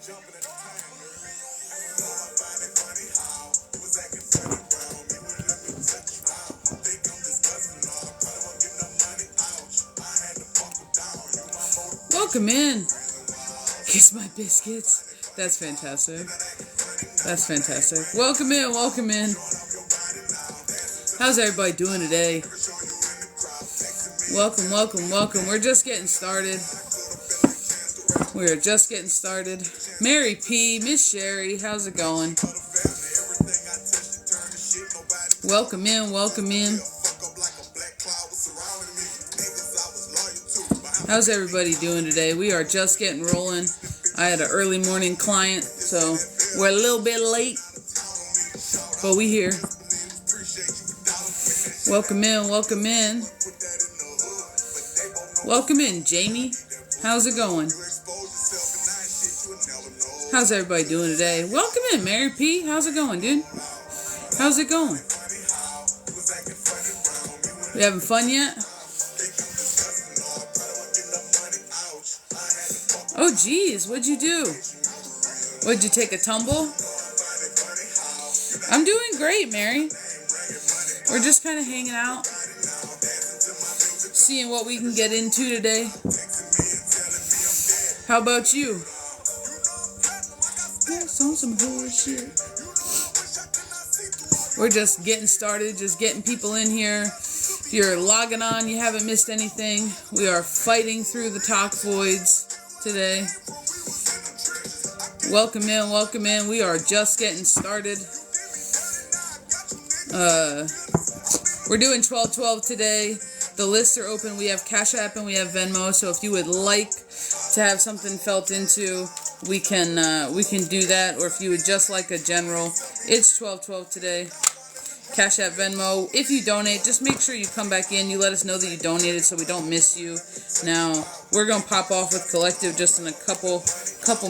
Welcome in. Kiss my biscuits. That's fantastic. That's fantastic. Welcome in, welcome in. How's everybody doing today? Welcome, welcome, welcome. We're just getting started. We're just getting started. Mary P, Miss Sherry, how's it going? Welcome in, welcome in. How's everybody doing today? We are just getting rolling. I had an early morning client, so we're a little bit late, but we here. Welcome in, welcome in. Welcome in, Jamie. How's it going? How's everybody doing today? Welcome in, Mary P. How's it going, dude? How's it going? We having fun yet? Oh, geez. What'd you do? What'd you take a tumble? I'm doing great, Mary. We're just kind of hanging out. Seeing what we can get into today. How about you? Yes, on some bullshit. We're just getting started, just getting people in here. If you're logging on, you haven't missed anything. We are fighting through the talk voids today. Welcome in, welcome in. We are just getting started. We're doing 12-12 today. The lists are open. We have Cash App and we have Venmo. So if you would like to have something felt into, we can do that. Or if you would just like a general, it's 12-12 today. Cash App, Venmo. If you donate, just make sure you come back in. You let us know that you donated so we don't miss you. Now, we're going to pop off with Collective just in a couple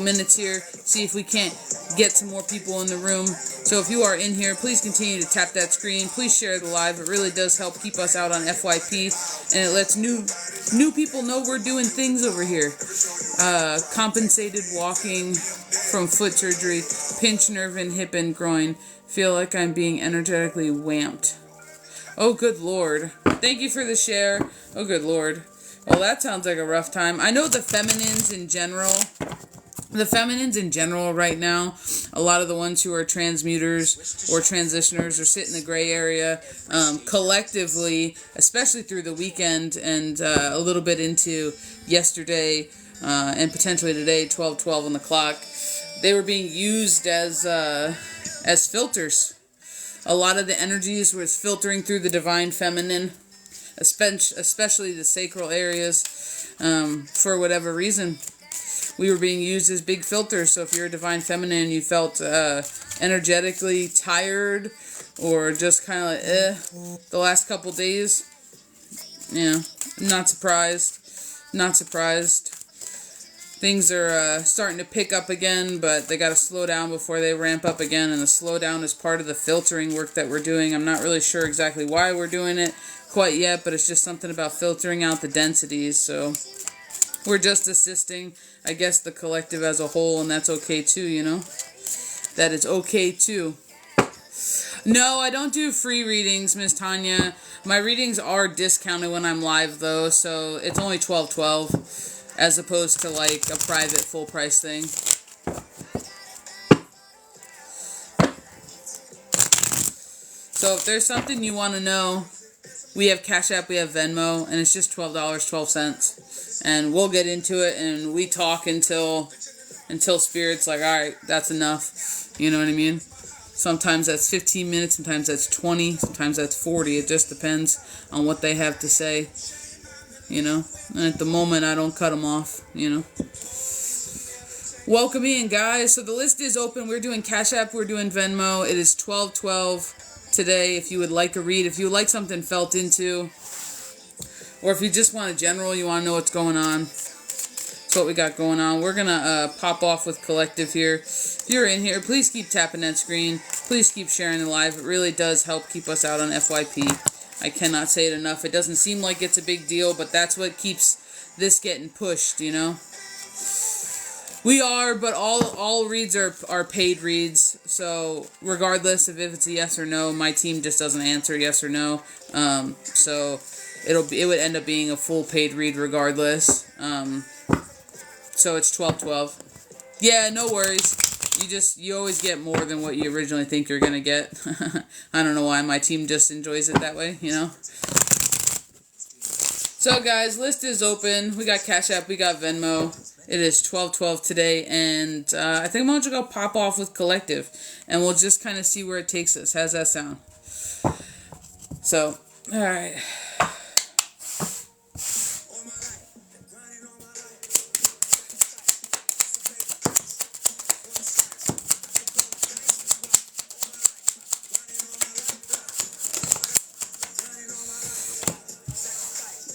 minutes here. See if we can't get some more people in the room. So if you are in here, please continue to tap that screen. Please share the live. It really does help keep us out on FYP. And it lets new people know we're doing things over here. Compensated walking from foot surgery. Pinched nerve in hip and groin. Feel like I'm being energetically whamped. Oh, good Lord. Thank you for the share. Oh, good Lord. Well, that sounds like a rough time. I know the feminines in general right now, a lot of the ones who are transmuters or transitioners or sit in the gray area, collectively, especially through the weekend and a little bit into yesterday and potentially today, 12:12 on the clock, they were being used as filters. A lot of the energies was filtering through the divine feminine, especially the sacral areas, for whatever reason. We were being used as big filters. So if you're a divine feminine and you felt energetically tired or just kind of like the last couple days, not surprised. Not surprised. Things are starting to pick up again, but they got to slow down before they ramp up again, and the slowdown is part of the filtering work that we're doing. I'm not really sure exactly why we're doing it quite yet, but it's just something about filtering out the densities, so we're just assisting, I guess, the collective as a whole, and that's okay too, That is okay too. No, I don't do free readings, Miss Tanya. My readings are discounted when I'm live, though, so it's only 12:12. As opposed to like a private full price thing. So if there's something you want to know, we have Cash App, we have Venmo, and it's just $12.12. And we'll get into it and we talk until Spirit's like, alright, that's enough. You know what I mean? Sometimes that's 15 minutes, sometimes that's 20, sometimes that's 40. It just depends on what they have to say. And at the moment, I don't cut them off, Welcome in, guys. So the list is open. We're doing Cash App. We're doing Venmo. It is 12:12 today. If you would like a read, if you would like something felt into, or if you just want a general, you want to know what's going on. That's what we got going on. We're going to pop off with Collective here. If you're in here, please keep tapping that screen. Please keep sharing the live. It really does help keep us out on FYP. I cannot say it enough. It doesn't seem like it's a big deal, but that's what keeps this getting pushed, We are, but all reads are paid reads. So regardless of if it's a yes or no, my team just doesn't answer yes or no. So it would end up being a full paid read regardless. So it's 12-12. Yeah, no worries. You always get more than what you originally think you're gonna get. I don't know why my team just enjoys it that way, you know. So guys, list is open. We got Cash App, we got Venmo. It is 12-12 today, and I think I'm going to go pop off with Collective, and we'll just kind of see where it takes us. How's that sound? So, alright.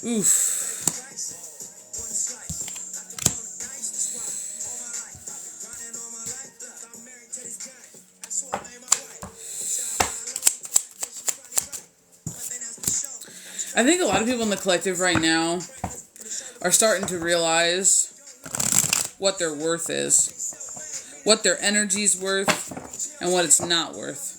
Oof. I think a lot of people in the collective right now are starting to realize what their worth is, what their energy's worth, and what it's not worth.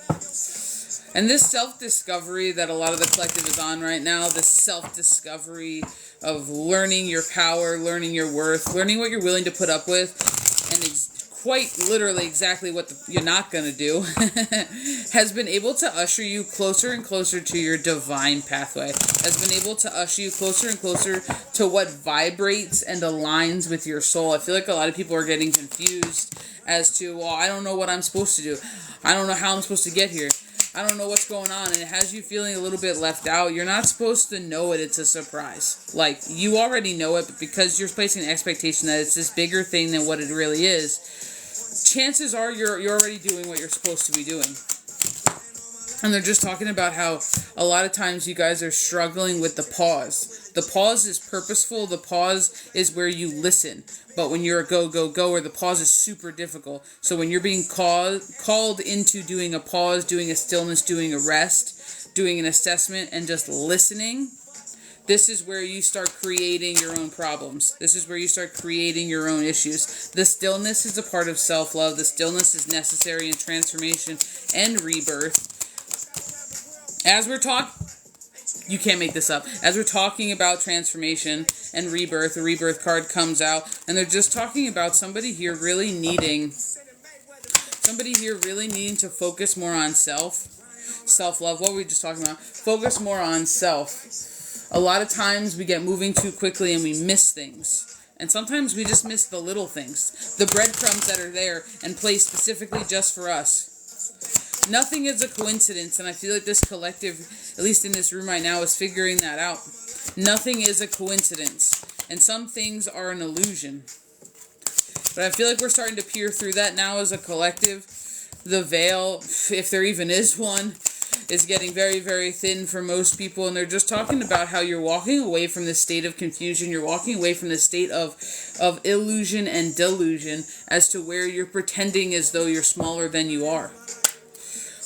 And this self-discovery that a lot of the collective is on right now, this self-discovery of learning your power, learning your worth, learning what you're willing to put up with, and quite literally exactly what you're not going to do, has been able to usher you closer and closer to your divine pathway, has been able to usher you closer and closer to what vibrates and aligns with your soul. I feel like a lot of people are getting confused as to, well, I don't know what I'm supposed to do. I don't know how I'm supposed to get here. I don't know what's going on, and it has you feeling a little bit left out. You're not supposed to know it. It's a surprise. Like, you already know it, but because you're placing an expectation that it's this bigger thing than what it really is, chances are you're already doing what you're supposed to be doing. And they're just talking about how a lot of times you guys are struggling with the pause. The pause is purposeful. The pause is where you listen. But when you're a go-go-goer, the pause is super difficult. So when you're being called into doing a pause, doing a stillness, doing a rest, doing an assessment, and just listening, this is where you start creating your own problems. This is where you start creating your own issues. The stillness is a part of self-love. The stillness is necessary in transformation and rebirth. As we're talking, you can't make this up. As we're talking about transformation and rebirth, the rebirth card comes out, and they're just talking about somebody here really needing to focus more on self-love. What were we just talking about? Focus more on self. A lot of times we get moving too quickly and we miss things. And sometimes we just miss the little things, the breadcrumbs that are there and placed specifically just for us. Nothing is a coincidence, and I feel like this collective, at least in this room right now, is figuring that out. Nothing is a coincidence, and some things are an illusion. But I feel like we're starting to peer through that now as a collective. The veil, if there even is one, is getting very, very thin for most people, and they're just talking about how you're walking away from this state of confusion. You're walking away from this state of illusion and delusion as to where you're pretending as though you're smaller than you are.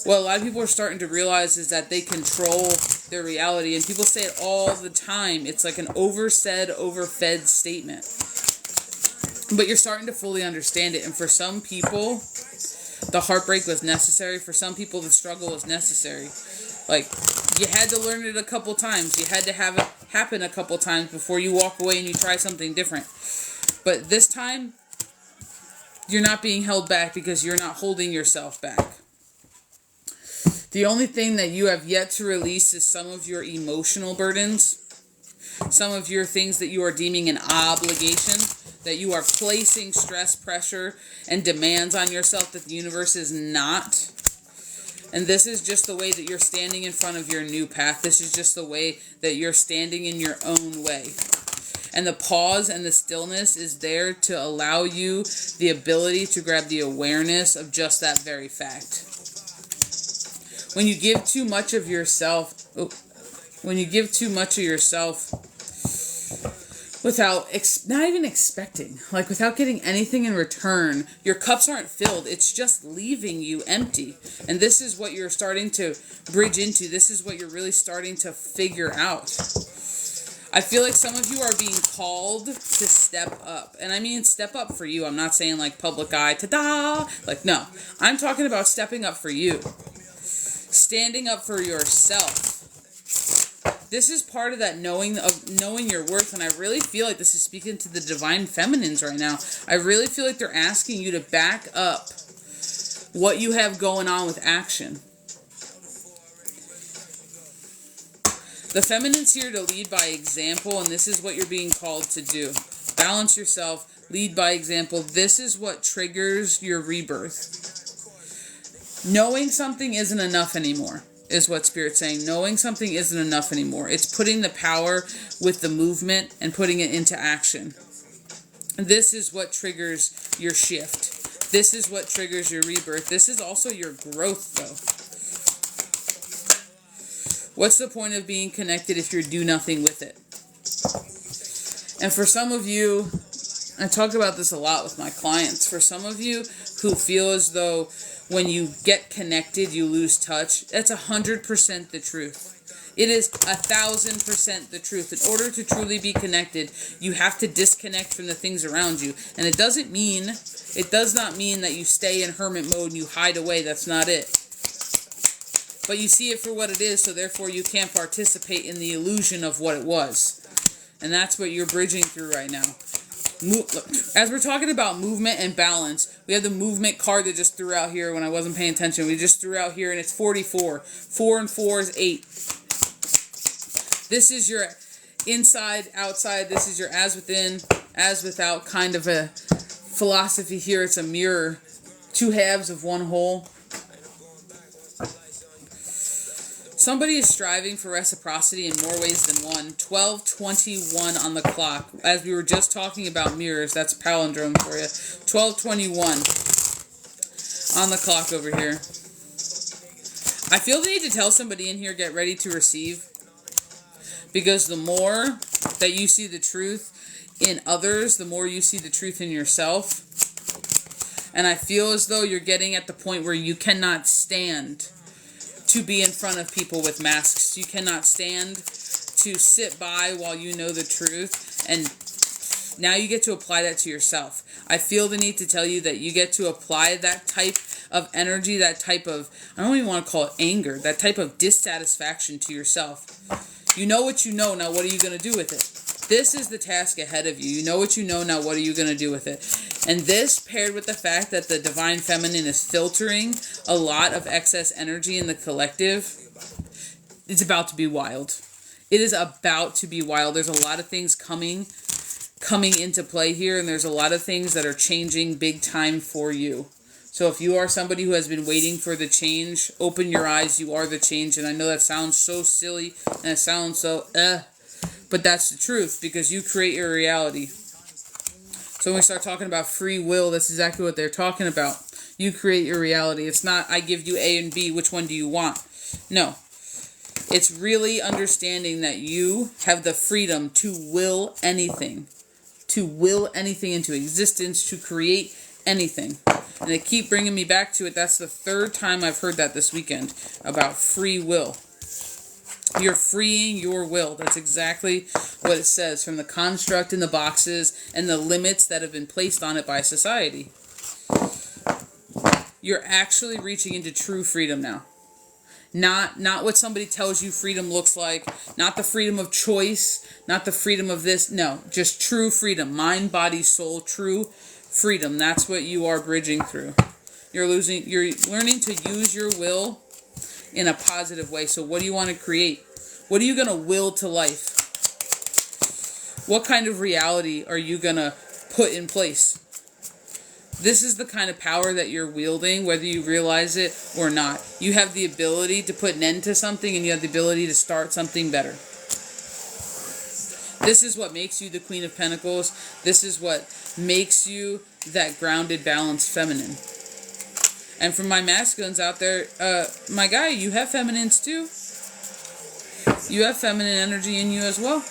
What a lot of people are starting to realize is that they control their reality, and people say it all the time. It's like an oversaid, overfed statement. But you're starting to fully understand it, and for some people, the heartbreak was necessary. For some people, the struggle was necessary. Like, you had to learn it a couple times. You had to have it happen a couple times before you walk away and you try something different. But this time, you're not being held back because you're not holding yourself back. The only thing that you have yet to release is some of your emotional burdens, some of your things that you are deeming an obligation, that you are placing stress, pressure, and demands on yourself that the universe is not. And this is just the way that you're standing in front of your new path. This is just the way that you're standing in your own way. And the pause and the stillness is there to allow you the ability to grab the awareness of just that very fact. When you give too much of yourself, without not even expecting, like without getting anything in return, your cups aren't filled. It's just leaving you empty. And this is what you're starting to bridge into. This is what you're really starting to figure out. I feel like some of you are being called to step up. And I mean step up for you. I'm not saying like public eye, ta-da! Like, no. I'm talking about stepping up for you. Standing up for yourself. This is part of that knowing your worth, and I really feel like this is speaking to the divine feminines right now. I really feel like they're asking you to back up what you have going on with action. The feminine's here to lead by example, and this is what you're being called to do. Balance yourself, lead by example. This is what triggers your rebirth. Knowing something isn't enough anymore, is what Spirit's saying. Knowing something isn't enough anymore. It's putting the power with the movement and putting it into action. This is what triggers your shift. This is what triggers your rebirth. This is also your growth, though. What's the point of being connected if you do nothing with it? And for some of you, I talk about this a lot with my clients. For some of you who feel as though when you get connected, you lose touch, that's 100% the truth. It is 1,000% the truth. In order to truly be connected, you have to disconnect from the things around you. And it does not mean that you stay in hermit mode and you hide away. That's not it. But you see it for what it is, so therefore you can't participate in the illusion of what it was. And that's what you're bridging through right now. As we're talking about movement and balance, we have the movement card that just threw out here when I wasn't paying attention. We just threw out here, and it's 44. 4 and 4 is 8. This is your inside, outside. This is your as within, as without kind of a philosophy here. It's a mirror. Two halves of one whole. Somebody is striving for reciprocity in more ways than one. 12:21 on the clock. As we were just talking about mirrors, that's a palindrome for you. 12:21 on the clock over here. I feel the need to tell somebody in here, get ready to receive. Because the more that you see the truth in others, the more you see the truth in yourself. And I feel as though you're getting at the point where you cannot stand to be in front of people with masks. You cannot stand to sit by while you know the truth. And now you get to apply that to yourself. I feel the need to tell you that you get to apply that type of energy, that type of, I don't even want to call it anger, that type of dissatisfaction to yourself. You know what you know, now what are you going to do with it? This is the task ahead of you. You know what you know, now what are you going to do with it? And this, paired with the fact that the divine feminine is filtering a lot of excess energy in the collective, it's about to be wild. It is about to be wild. There's a lot of things coming into play here, and there's a lot of things that are changing big time for you. So if you are somebody who has been waiting for the change, open your eyes. You are the change. And I know that sounds so silly, and it sounds so but that's the truth, because you create your reality. So when we start talking about free will, that's exactly what they're talking about. You create your reality. It's not, I give you A and B, which one do you want? No. It's really understanding that you have the freedom to will anything. To will anything into existence, to create anything. And they keep bringing me back to it. That's the third time I've heard that this weekend, about free will. You're freeing your will. That's exactly what it says, from the construct in the boxes and the limits that have been placed on it by society. You're actually reaching into true freedom now. Not what somebody tells you freedom looks like. Not the freedom of choice. Not the freedom of this. No, just true freedom. Mind, body, soul, true freedom. That's what you are bridging through. You're learning to use your will in a positive way. So what do you want to create? What are you going to will to life? What kind of reality are you going to put in place? This is the kind of power that you're wielding, whether you realize it or not. You have the ability to put an end to something, and you have the ability to start something better. This is what makes you the Queen of Pentacles. This is what makes you that grounded, balanced feminine. And for my masculines out there, my guy, you have feminines too. You have feminine energy in you as well.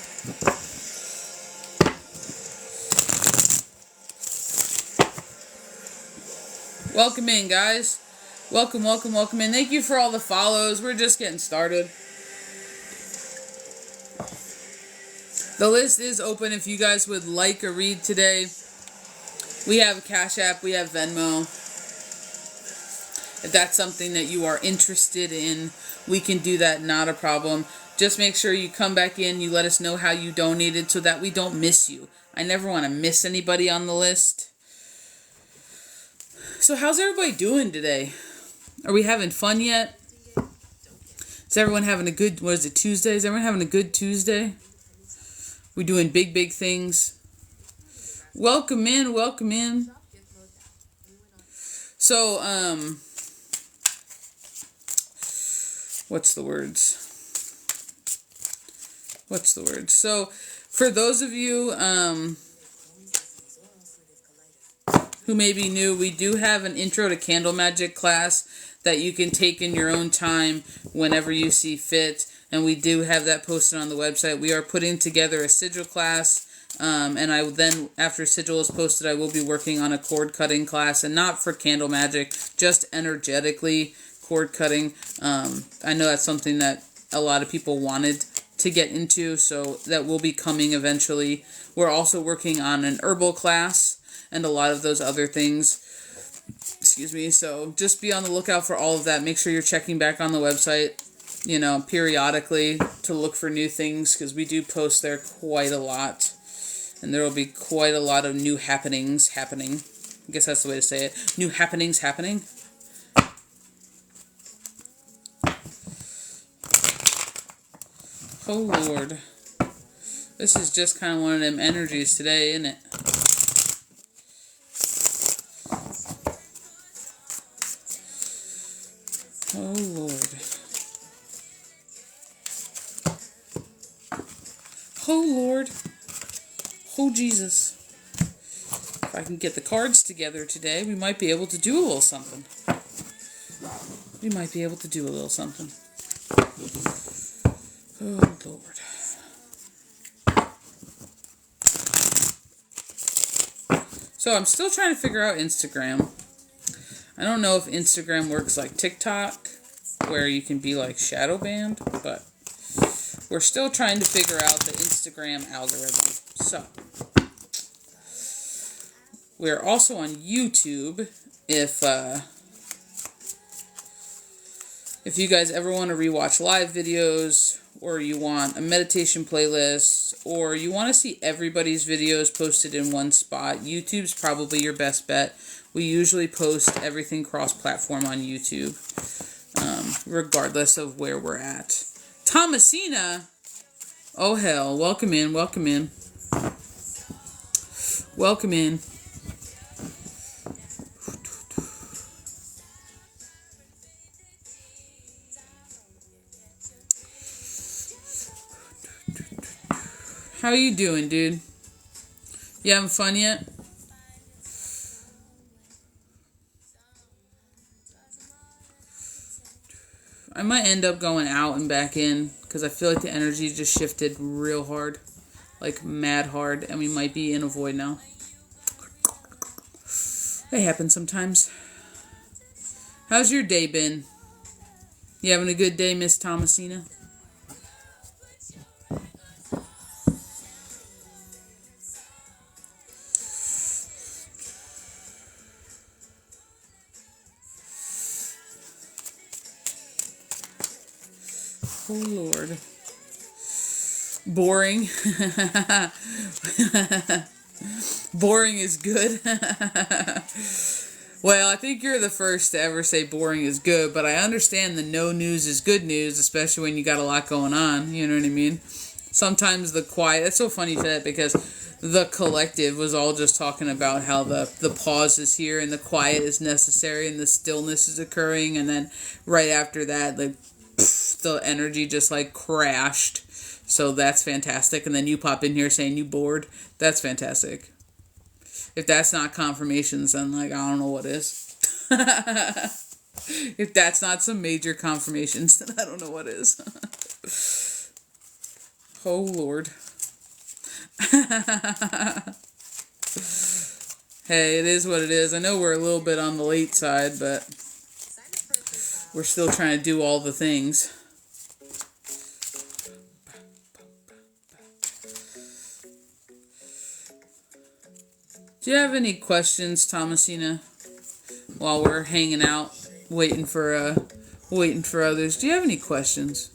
Welcome in, guys. Welcome, welcome, welcome in. Thank you for all the follows. We're just getting started. The list is open if you guys would like a read today. We have a Cash App, we have Venmo. If that's something that you are interested in, we can do that, not a problem. Just make sure you come back in, you let us know how you donated so that we don't miss you. I never want to miss anybody on the list. So how's everybody doing today? Are we having fun yet? Is everyone having a good, what is it, Tuesday? Is everyone having a good Tuesday? We doing big, big things. Welcome in, welcome in. So, what's the words? So, for those of you who may be new, we do have an intro to candle magic class that you can take in your own time whenever you see fit. And we do have that posted on the website. We are putting together a sigil class. And I will then, after sigil is posted, I will be working on a cord cutting class. And not for candle magic, just energetically cord cutting. I know that's something that a lot of people wanted to get into, so that will be coming eventually. We're also working on an herbal class and a lot of those other things. Excuse me. So just be on the lookout for all of that. Make sure you're checking back on the website, you know, periodically to look for new things, because we do post there quite a lot. And there will be quite a lot of new happenings happening. I guess that's the way to say it. New happenings happening. Oh, Lord. This is just kind of one of them energies today, isn't it? Oh, Lord. Oh, Lord. Oh, Jesus. If I can get the cards together today, we might be able to do a little something. We might be able to do a little something. Oh, Lord. So I'm still trying to figure out Instagram. I don't know if Instagram works like TikTok, where you can be like shadow banned, but we're still trying to figure out the Instagram algorithm. So, we're also on YouTube. If you guys ever want to rewatch live videos, or you want a meditation playlist, or you want to see everybody's videos posted in one spot, YouTube's probably your best bet. We usually post everything cross-platform on YouTube, regardless of where we're at. Thomasina! Oh, hell. Welcome in, welcome in. Welcome in. How you doing, dude? You having fun yet? I might end up going out and back in, because I feel like the energy just shifted real hard. Like, mad hard, and we might be in a void now. That happens sometimes. How's your day been? You having a good day, Miss Thomasina? Oh, Lord. Boring. Boring is good. Well, I think you're the first to ever say boring is good, but I understand the no news is good news, especially when you got a lot going on, you know what I mean? Sometimes the quiet, it's so funny for that, because the collective was all just talking about how the pause is here and the quiet is necessary and the stillness is occurring, and then right after that, like, the energy just like crashed. So that's fantastic. And then you pop in here saying you bored. That's fantastic. If that's not confirmations, then like I don't know what is. If that's not some major confirmations, then I don't know what is. Oh, Lord. Hey, it is what it is. I know we're a little bit on the late side, but we're still trying to do all the things. Do you have any questions, Thomasina? While we're hanging out, waiting for others. Do you have any questions?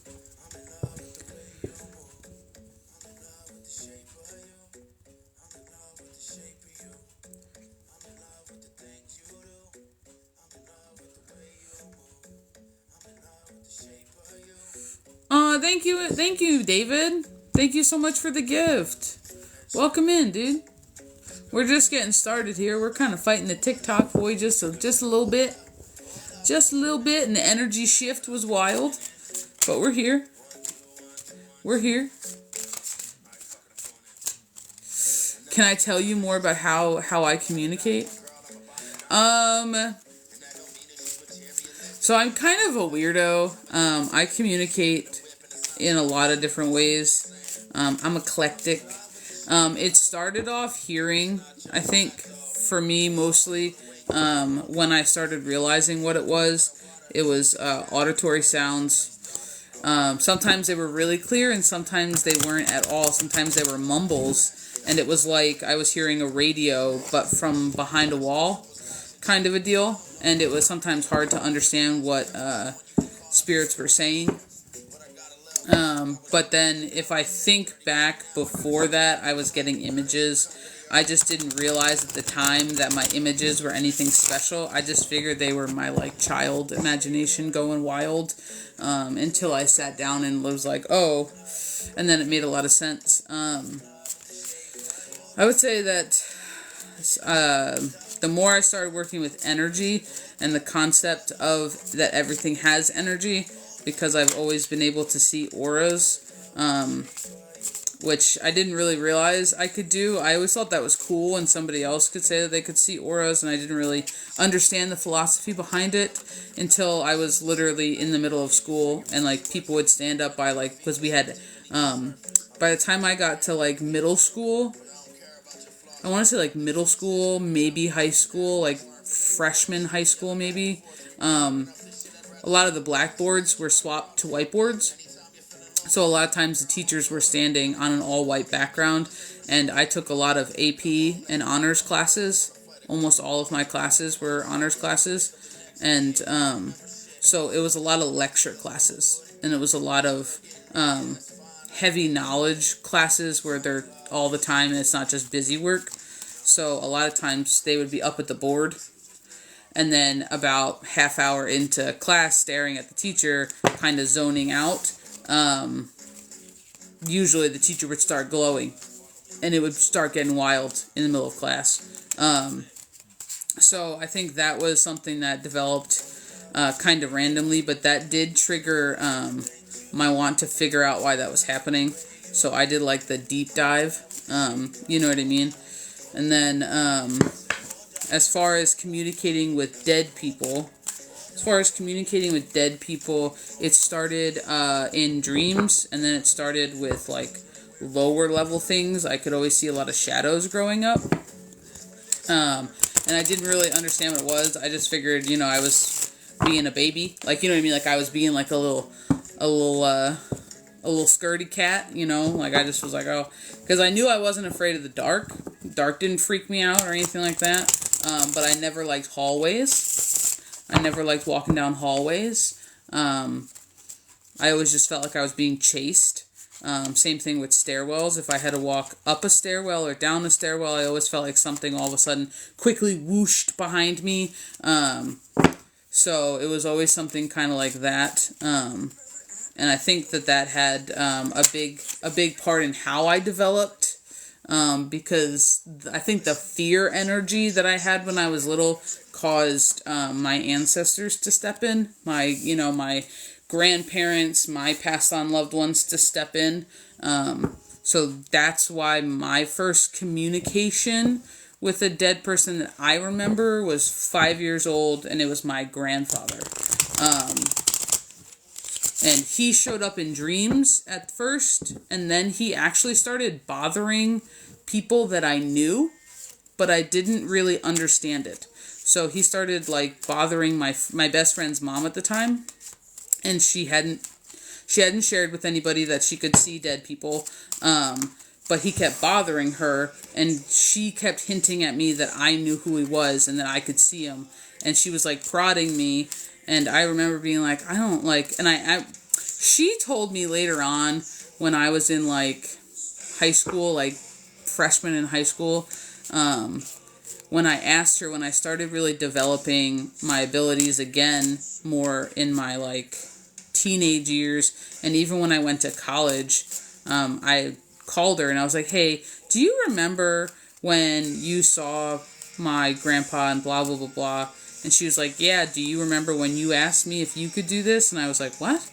Thank you, David. Thank you so much for the gift. Welcome in, dude. We're just getting started here. We're kind of fighting the TikTok boy just a little bit. Just a little bit, and the energy shift was wild. But we're here. We're here. Can I tell you more about how I communicate? So I'm kind of a weirdo. I communicate in a lot of different ways. I'm eclectic. It started off hearing, I think, for me mostly, when I started realizing what it was auditory sounds. Sometimes they were really clear and sometimes they weren't at all. Sometimes they were mumbles, and it was like I was hearing a radio, but from behind a wall, kind of a deal. And it was sometimes hard to understand what spirits were saying. But then if I think back before that, I was getting images. I just didn't realize at the time that my images were anything special. I just figured they were my child imagination going wild, until I sat down and was like, oh, and then it made a lot of sense. I would say that the more I started working with energy and the concept of that everything has energy, because I've always been able to see auras, which I didn't really realize I could do. I always thought that was cool when somebody else could say that they could see auras, and I didn't really understand the philosophy behind it until I was literally in the middle of school, and people would stand up by because we had, by the time I got to middle school, I want to say middle school, maybe high school, freshman high school maybe, a lot of the blackboards were swapped to whiteboards. So a lot of times the teachers were standing on an all-white background, and I took a lot of AP and honors classes. Almost all of my classes were honors classes. And so it was a lot of lecture classes, and it was a lot of heavy knowledge classes where they're all the time and it's not just busy work. So a lot of times they would be up at the board, and then about half hour into class, staring at the teacher, kind of zoning out. Usually the teacher would start glowing, and it would start getting wild in the middle of class. So I think that was something that developed kind of randomly, but that did trigger my want to figure out why that was happening. So I did the deep dive, you know what I mean? And then as far as communicating with dead people, it started in dreams, and then it started with lower level things. I could always see a lot of shadows growing up, and I didn't really understand what it was. I just figured, I was being a baby, you know what I mean? I was being a little scaredy cat, I just was oh, because I knew I wasn't afraid of the dark. Dark didn't freak me out or anything like that. But I never liked hallways. I never liked walking down hallways. I always just felt like I was being chased. Same thing with stairwells. If I had to walk up a stairwell or down a stairwell, I always felt like something all of a sudden quickly whooshed behind me. So it was always something kind of like that. And I think that had a big part in how I developed. Because I think the fear energy that I had when I was little caused my ancestors to step in, my grandparents, my passed on loved ones to step in. So that's why my first communication with a dead person that I remember was 5 years old, and it was my grandfather. And he showed up in dreams at first, and then he actually started bothering people that I knew, but I didn't really understand it. So he started bothering my best friend's mom at the time, and she hadn't shared with anybody that she could see dead people. but he kept bothering her, and she kept hinting at me that I knew who he was and that I could see him. And she was like prodding me, and I remember being like, I don't like, and she told me later on when I was in like high school, like freshman in high school, when I asked her, when I started really developing my abilities again more in my like teenage years, and even when I went to college, I called her and I was like, hey, do you remember when you saw my grandpa and blah, blah, blah, blah? And she was like, yeah, do you remember when you asked me if you could do this? And I was like, what?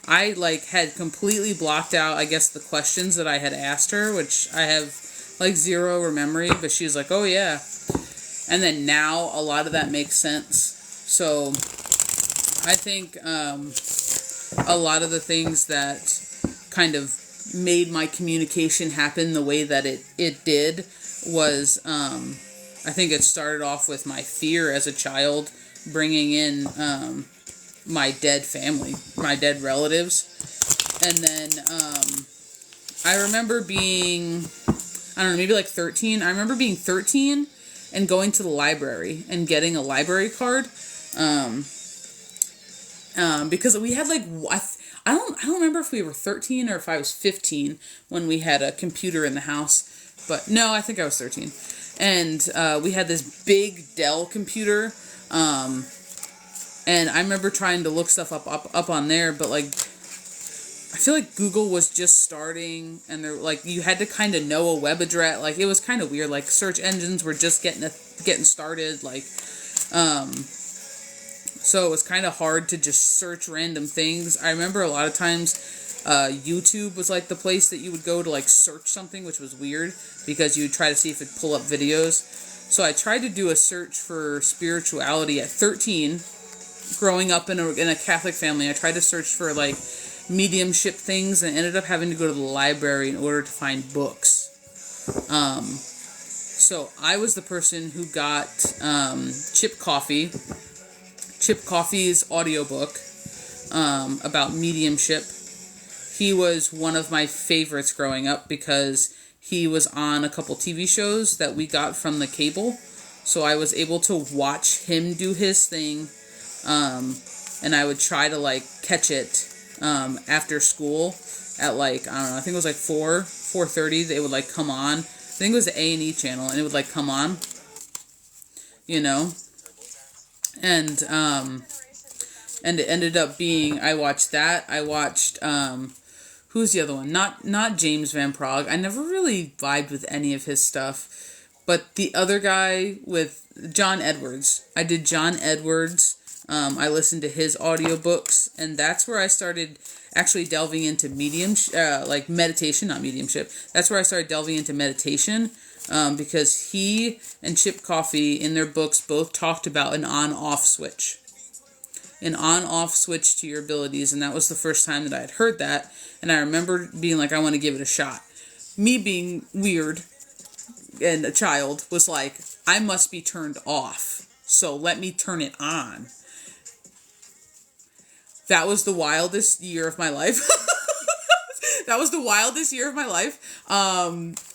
I like had completely blocked out, I guess, the questions that I had asked her, which I have like zero memory, but she was like, oh yeah. And then now a lot of that makes sense. So I think a lot of the things that kind of made my communication happen the way that it did was, I think it started off with my fear as a child, bringing in my dead family, my dead relatives. And then I remember being, I don't know, maybe like 13. I remember being 13 and going to the library and getting a library card. Because we had like, I don't remember if we were 13 or if I was 15 when we had a computer in the house. But no, I think I was 13. And we had this big Dell computer. And I remember trying to look stuff up on there, but like, I feel like Google was just starting, and they're like, you had to kind of know a web address. Like, it was kind of weird. Like, search engines were just getting started. Like, so it was kind of hard to just search random things. I remember a lot of times, YouTube was like the place that you would go to like search something, which was weird because you would try to see if it'd pull up videos. So I tried to do a search for spirituality at 13. Growing up in a Catholic family, I tried to search for like mediumship things and ended up having to go to the library in order to find books. So I was the person who got Chip Coffey's audiobook about mediumship. He was one of my favorites growing up because he was on a couple TV shows that we got from the cable. So I was able to watch him do his thing. And I would try to like catch it after school at like, I don't know, I think it was like 4:30. They would like come on. I think it was the A&E channel, and it would like come on, you know. And it ended up being, I watched that. I watched who's the other one? Not James Van Praagh. I never really vibed with any of his stuff. But the other guy with John Edwards. I did John Edwards. I listened to his audiobooks, and that's where I started actually delving into like meditation, not mediumship. That's where I started delving into meditation, because he and Chip Coffey in their books both talked about an on-off switch. An on-off switch to your abilities, and that was the first time that I had heard that, and I remember being like, I want to give it a shot. Me being weird and a child was like, I must be turned off, so let me turn it on. That was the wildest year of my life. That was the wildest year of my life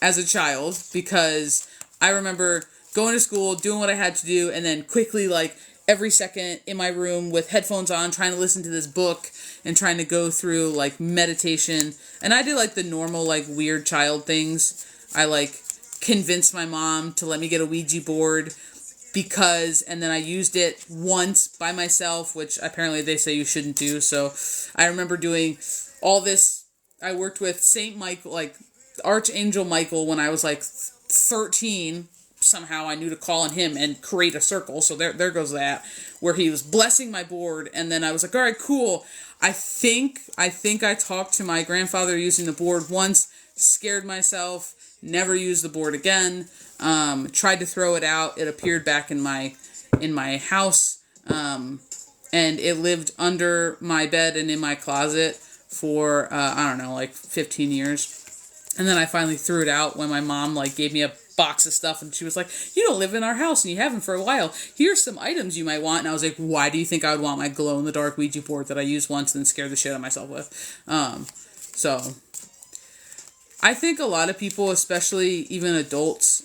as a child, because I remember going to school, doing what I had to do, and then quickly, like, every second in my room with headphones on, trying to listen to this book and trying to go through, like, meditation. And I did, like, the normal, like, weird child things. I, like, convinced my mom to let me get a Ouija board and then I used it once by myself, which apparently they say you shouldn't do. So I remember doing all this. I worked with Saint Michael, like Archangel Michael, when I was like 13. Somehow I knew to call on him and create a circle. So there goes that, where he was blessing my board. And then I was like, all right, cool. I think I talked to my grandfather using the board once, scared myself, never used the board again. Tried to throw it out. It appeared back in my house, and it lived under my bed and in my closet for I don't know, like 15 years. And then I finally threw it out when my mom like gave me a box of stuff, and she was like, "You don't live in our house and you haven't for a while. Here's some items you might want." And I was like, "Why do you think I would want my glow in the dark Ouija board that I used once and then scared the shit out of myself with?" So I think a lot of people, especially even adults,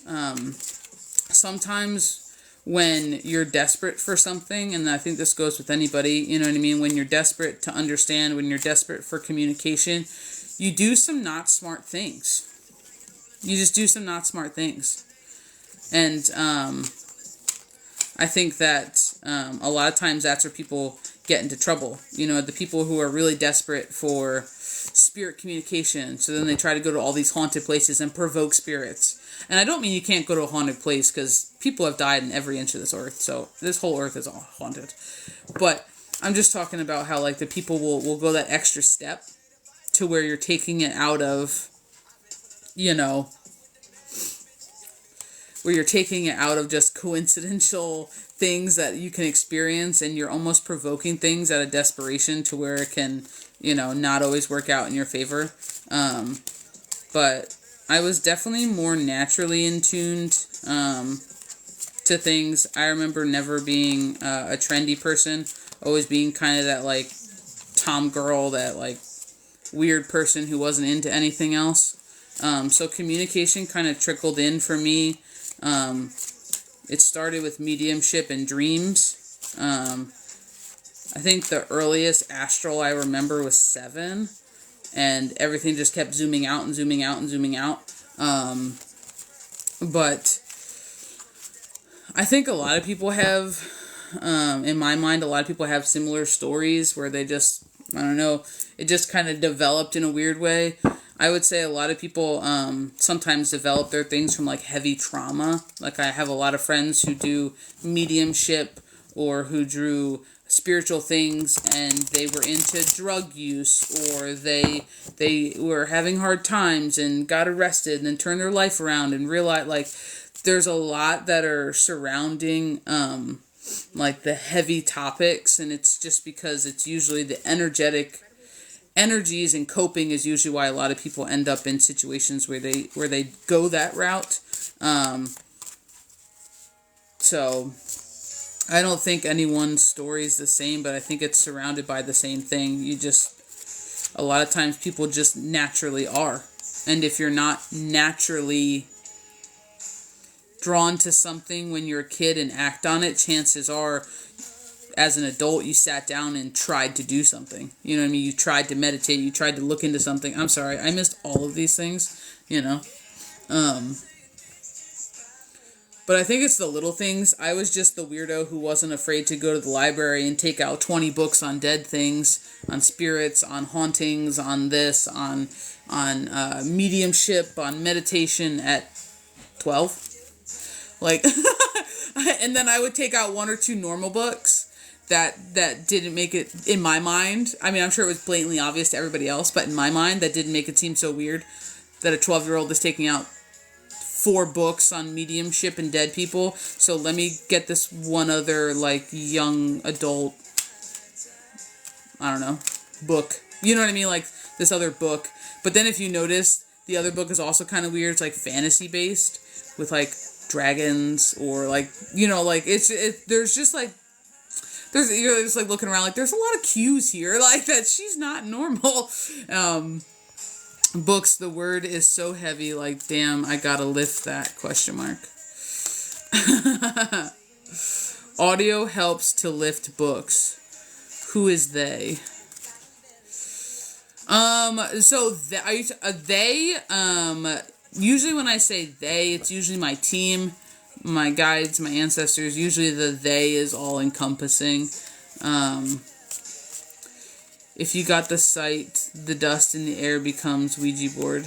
sometimes when you're desperate for something, and I think this goes with anybody, you know what I mean? When you're desperate to understand, when you're desperate for communication, you do some not smart things. You just do some not smart things. And I think that a lot of times that's where people get into trouble. You know, the people who are really desperate for spirit communication. So then they try to go to all these haunted places and provoke spirits. And I don't mean you can't go to a haunted place, because people have died in every inch of this earth. So this whole earth is all haunted. But I'm just talking about how, like, the people will go that extra step to where you're taking it out of, you know, where you're taking it out of just coincidental things that you can experience, and you're almost provoking things out of desperation to where it can, you know, not always work out in your favor. But I was definitely more naturally in tuned to things. I remember never being a trendy person, always being kind of that, like, tom girl, that, like, weird person who wasn't into anything else. So communication kind of trickled in for me. It started with mediumship and dreams. I think the earliest astral I remember was 7, and everything just kept zooming out and zooming out and zooming out. But I think a lot of people have, in my mind, a lot of people have similar stories where they just, I don't know, it just kind of developed in a weird way. I would say a lot of people sometimes develop their things from, like, heavy trauma. Like, I have a lot of friends who do mediumship or who drew spiritual things, and they were into drug use, or they were having hard times and got arrested and then turned their life around and realized, like, there's a lot that are surrounding like the heavy topics, and it's just because it's usually the energies and coping is usually why a lot of people end up in situations where they go that route. So I don't think anyone's story is the same, but I think it's surrounded by the same thing. A lot of times people just naturally are. And if you're not naturally drawn to something when you're a kid and act on it, chances are, as an adult, you sat down and tried to do something. You know what I mean? You tried to meditate. You tried to look into something. I'm sorry, I missed all of these things, you know. But I think it's the little things. I was just the weirdo who wasn't afraid to go to the library and take out 20 books on dead things, on spirits, on hauntings, on this, on mediumship, on meditation at 12. Like, and then I would take out 1 or 2 normal books that didn't make it, in my mind, I mean, I'm sure it was blatantly obvious to everybody else, but in my mind, that didn't make it seem so weird that a 12-year-old is taking out 4 books on mediumship and dead people. So let me get this one other, like, young adult, I don't know, book. You know what I mean? Like, this other book. But then if you notice, the other book is also kind of weird. It's, like, fantasy-based with, like, dragons, or, like, you know, like, there's just, like, you're just, like, looking around, like, there's a lot of cues here, like, that she's not normal. Books, the word is so heavy, like, damn, I gotta lift that, ? Audio helps to lift books. Who is they? Usually when I say they, it's usually my team, my guides, my ancestors. Usually the they is all encompassing. If you got the sight, the dust in the air becomes Ouija board.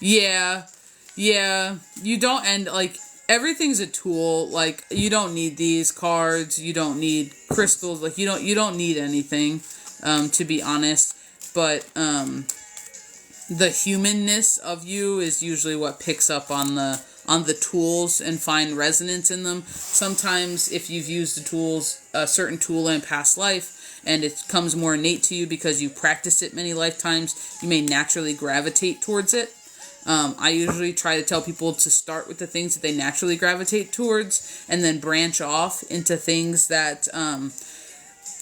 Yeah. You don't end, like, everything's a tool. Like, you don't need these cards. You don't need crystals. Like, you don't need anything, to be honest. But, the humanness of you is usually what picks up on the tools and find resonance in them. Sometimes if you've used the tools, a certain tool in a past life, and it comes more innate to you because you practiced it many lifetimes, you may naturally gravitate towards it. I usually try to tell people to start with the things that they naturally gravitate towards, and then branch off into things that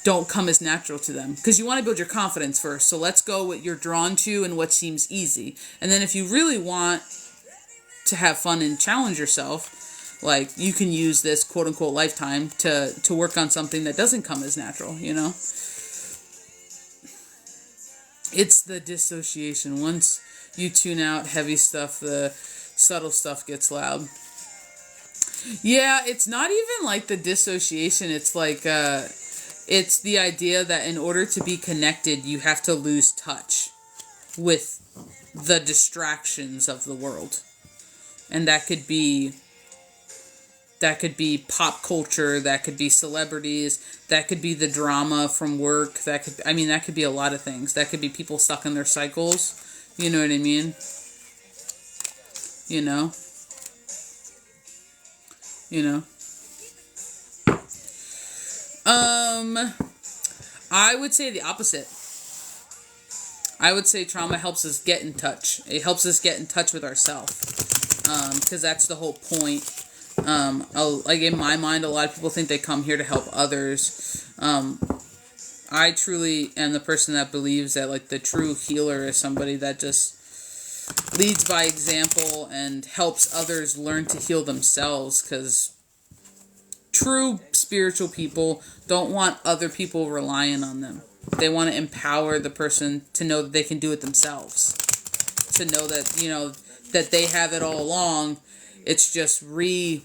don't come as natural to them, because you want to build your confidence first. So let's go what you're drawn to and what seems easy. And then if you really want to have fun and challenge yourself, like, you can use this quote unquote lifetime to work on something that doesn't come as natural, you know? It's the dissociation. Once you tune out heavy stuff, the subtle stuff gets loud. Yeah, it's not even like the dissociation. It's like, it's the idea that in order to be connected, you have to lose touch with the distractions of the world. And that could be pop culture, that could be celebrities, that could be the drama from work, that could be a lot of things. That could be people stuck in their cycles. You know what I mean? You know? I would say the opposite. I would say trauma helps us get in touch. It helps us get in touch with ourselves. Because that's the whole point. Like, in my mind, a lot of people think they come here to help others. I truly am the person that believes that, like, the true healer is somebody that just leads by example and helps others learn to heal themselves, because true spiritual people don't want other people relying on them. They want to empower the person to know that they can do it themselves. To know that, you know, that they have it all along. It's just rewiring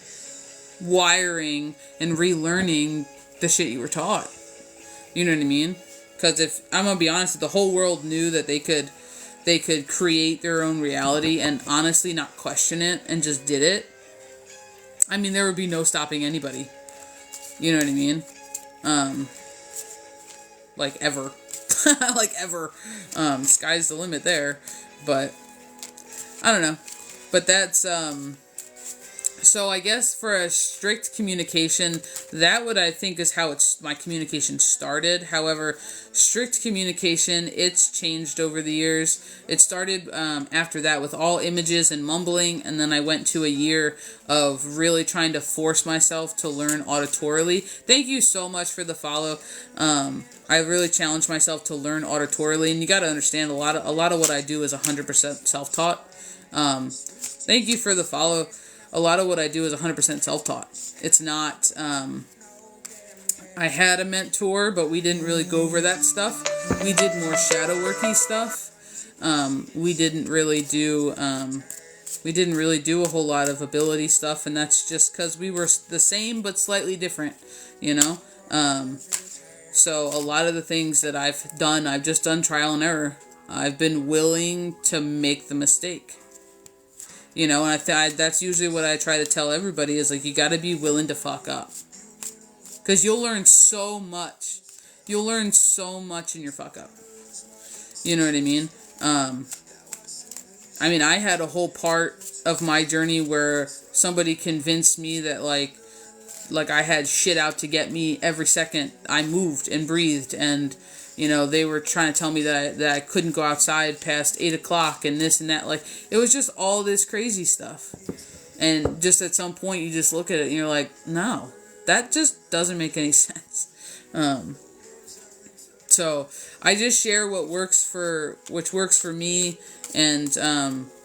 and relearning the shit you were taught. You know what I mean? Because if, I'm going to be honest, if the whole world knew that they could create their own reality and honestly not question it and just did it, I mean, there would be no stopping anybody. You know what I mean? Like, ever. Like, ever. Sky's the limit there. But, I don't know. But that's, so I guess for a strict communication, that would, I think, is how my communication started. However, strict communication, it's changed over the years. It started after that with all images and mumbling, and then I went to a year of really trying to force myself to learn auditorily. Thank you so much for the follow. I really challenged myself to learn auditorily, and you got to understand, a lot of what I do is 100% self-taught. Thank you for the follow. A lot of what I do is 100% self-taught. It's not, I had a mentor, but we didn't really go over that stuff. We did more shadow worky stuff. We didn't really do a whole lot of ability stuff, and that's just because we were the same but slightly different, you know? So a lot of the things that I've done, I've just done trial and error. I've been willing to make the mistake. You know, and that's usually what I try to tell everybody is, like, you got to be willing to fuck up. Because you'll learn so much. You'll learn so much in your fuck up. You know what I mean? I mean, I had a whole part of my journey where somebody convinced me that, like I had shit out to get me every second I moved and breathed, and, you know, they were trying to tell me that I couldn't go outside past 8 o'clock and this and that. Like, it was just all this crazy stuff. And just at some point you just look at it and you're like, no, that just doesn't make any sense. So I just share which works for me, and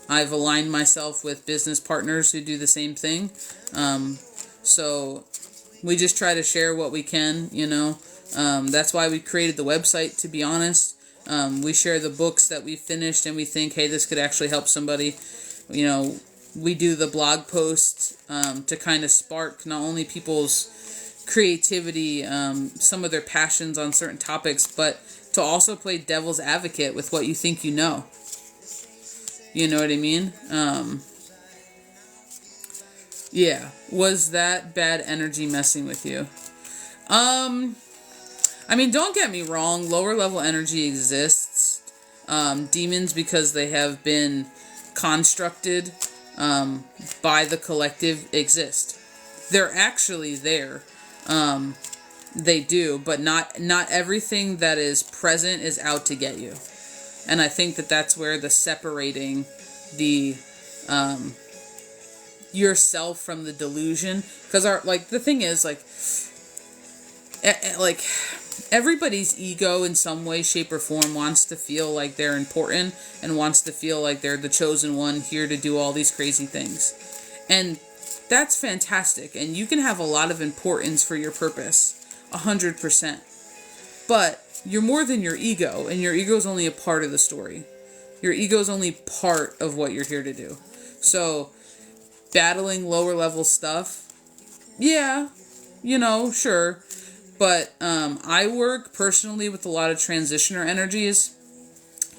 I've aligned myself with business partners who do the same thing. So we just try to share what we can, you know. That's why we created the website, to be honest. We share the books that we finished and we think, hey, this could actually help somebody. You know, we do the blog posts to kind of spark not only people's creativity, some of their passions on certain topics, but to also play devil's advocate with what you think you know. You know what I mean? Yeah. Was that bad energy messing with you? I mean, don't get me wrong. Lower level energy exists. Demons, because they have been constructed by the collective, exist. They're actually there. They do, but not everything that is present is out to get you. And I think that's where the separating the yourself from the delusion, because the thing is, like everybody's ego in some way, shape, or form wants to feel like they're important and wants to feel like they're the chosen one here to do all these crazy things. And that's fantastic. And you can have a lot of importance for your purpose, 100%. But you're more than your ego, and your ego is only a part of the story. Your ego is only part of what you're here to do. So, battling lower level stuff, yeah, sure. But I work personally with a lot of transitioner energies.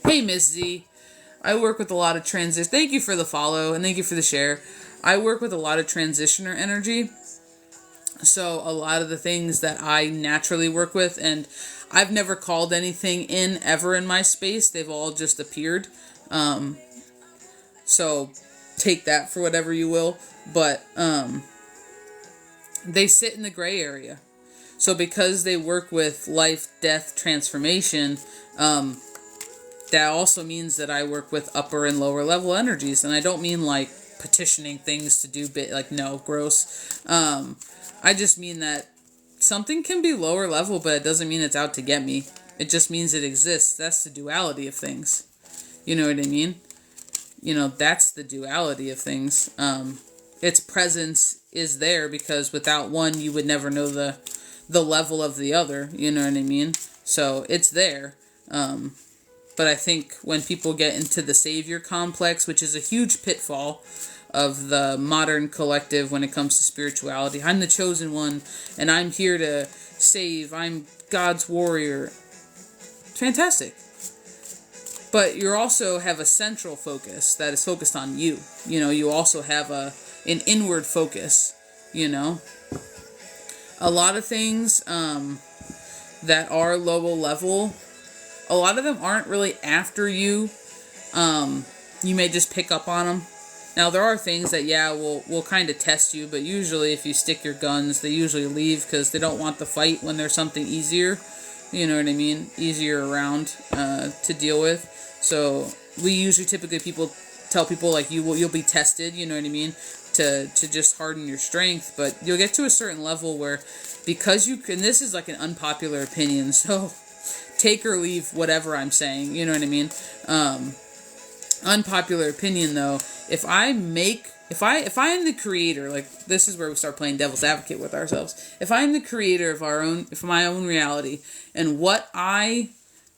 Hey, Miss Z. I work with a lot of Thank you for the follow, and thank you for the share. I work with a lot of transitioner energy. So, a lot of the things that I naturally work with, and I've never called anything in ever in my space. They've all just appeared. So, take that for whatever you will. But they sit in the gray area. So because they work with life, death, transformation, that also means that I work with upper and lower level energies. And I don't mean like petitioning things to do no, gross. I just mean that something can be lower level, but it doesn't mean it's out to get me. It just means it exists. That's the duality of things. You know what I mean? That's the duality of things. Its presence is there because without one, you would never know the level of the other. You know what I mean? So it's there. But I think when people get into the savior complex, which is a huge pitfall of the modern collective when it comes to spirituality. I'm the chosen one, and I'm here to save. I'm God's warrior. Fantastic. But you also have a central focus that is focused on you. You also have an inward focus, A lot of things that are lower level, a lot of them aren't really after you. You may just pick up on them. Now, there are things that, will kind of test you, but usually if you stick your guns, they usually leave because they don't want the fight when there's something easier. You know what I mean? Easier around to deal with. So we usually typically tell people like you'll be tested, you know what I mean, to just harden your strength, but you'll get to a certain level where because and this is like an unpopular opinion, so take or leave whatever I'm saying, you know what I mean. Unpopular opinion though, if I am the creator, like this is where we start playing devil's advocate with ourselves. If I'm the creator of my own reality, and what I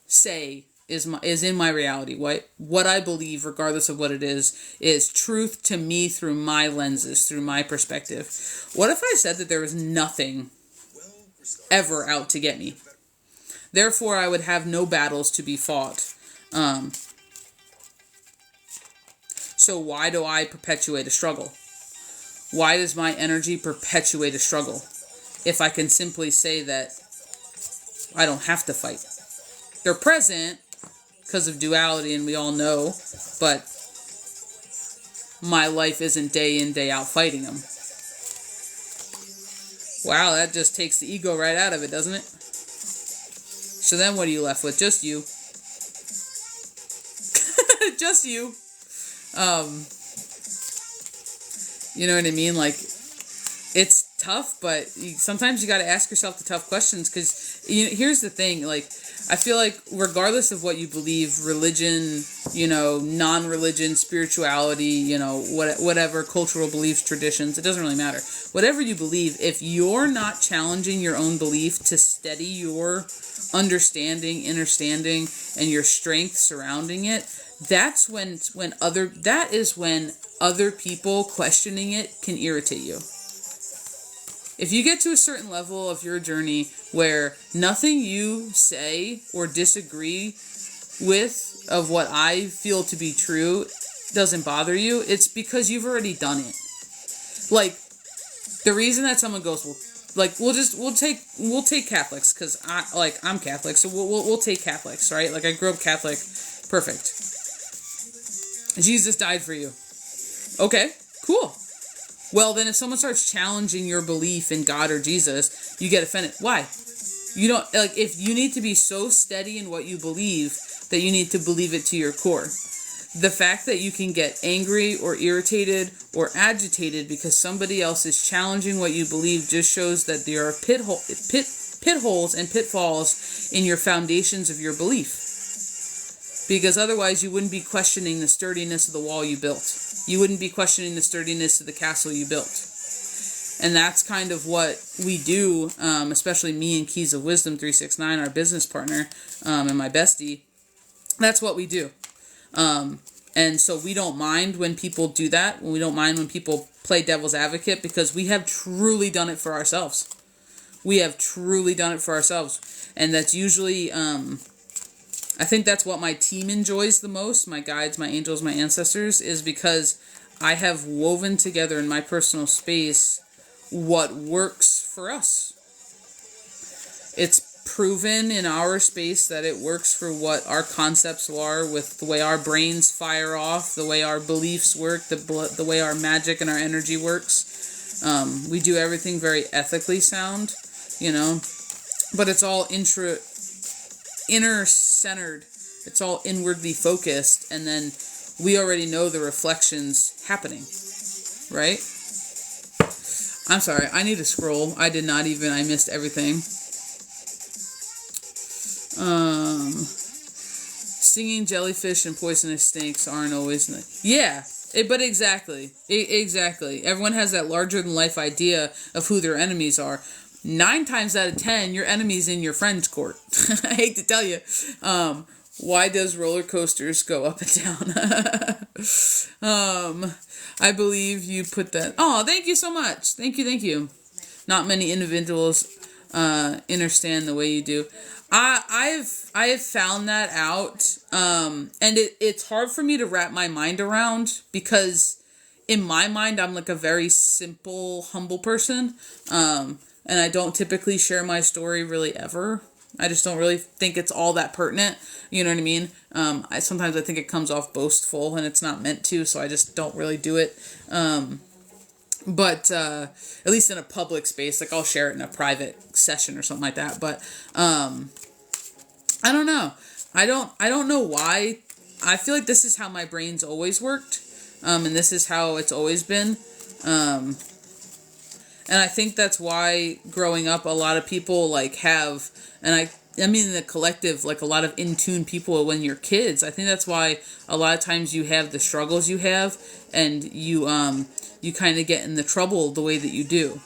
say is in my reality, what I believe, regardless of what it is truth to me through my lenses, through my perspective. What if I said that there was nothing ever out to get me? Therefore, I would have no battles to be fought. So why do I perpetuate a struggle? Why does my energy perpetuate a struggle if I can simply say that I don't have to fight? They're present because of duality, and we all know, but my life isn't day in, day out fighting them. Wow, that just takes the ego right out of it, doesn't it? So then what are you left with? Just you. Just you. You know what I mean? Like, it's tough, but sometimes you got to ask yourself the tough questions, because here's the thing, like, I feel like regardless of what you believe, religion, non-religion, spirituality, whatever, cultural beliefs, traditions, it doesn't really matter. Whatever you believe, if you're not challenging your own belief to steady your understanding, understanding, and your strength surrounding it, that is when other people questioning it can irritate you. If you get to a certain level of your journey where nothing you say or disagree with of what I feel to be true doesn't bother you, it's because you've already done it. Like, the reason that someone goes, well, like, we'll take Catholics, because I'm Catholic, so we'll take Catholics, right? Like, I grew up Catholic, perfect. Jesus died for you. Okay, cool. Well, then if someone starts challenging your belief in God or Jesus, you get offended. Why? You don't, like, if you need to be so steady in what you believe that you need to believe it to your core. The fact that you can get angry or irritated or agitated because somebody else is challenging what you believe just shows that you're a pit holes and pitfalls in your foundations of your belief. Because otherwise you wouldn't be questioning the sturdiness of the wall you built. You wouldn't be questioning the sturdiness of the castle you built. And that's kind of what we do, especially me and Keys of Wisdom 369, our business partner, and my bestie. That's what we do. And so we don't mind when people do that. We don't mind when people play devil's advocate, because we have truly done it for ourselves. We have truly done it for ourselves. And that's usually, I think that's what my team enjoys the most, my guides, my angels, my ancestors, is because I have woven together in my personal space what works for us. It's proven in our space that it works for what our concepts are, with the way our brains fire off, the way our beliefs work, the way our magic and our energy works. We do everything very ethically sound, but it's all inner-centered. It's all inwardly focused, and then we already know the reflections happening, right? I'm sorry, I need to scroll. I missed everything. Singing jellyfish and poisonous snakes aren't always nice. Yeah, but exactly. Exactly. Everyone has that larger-than-life idea of who their enemies are. 9 times out of 10, your enemy's in your friend's court. I hate to tell you. Why does roller coasters go up and down? I believe you put that. Oh, thank you so much. Thank you. Not many individuals understand the way you do. I have found that out, and it's hard for me to wrap my mind around, because in my mind I'm like a very simple, humble person, and I don't typically share my story really ever. I just don't really think it's all that pertinent. You know what I mean? Sometimes I think it comes off boastful, and it's not meant to, so I just don't really do it. But at least in a public space, like I'll share it in a private session or something like that. But I don't know. I don't know why. I feel like this is how my brain's always worked, and this is how it's always been. And I think that's why growing up, a lot of people have, and I mean in the collective, like a lot of in-tune people when you're kids. I think that's why a lot of times you have the struggles you have, and you kind of get in the trouble the way that you do.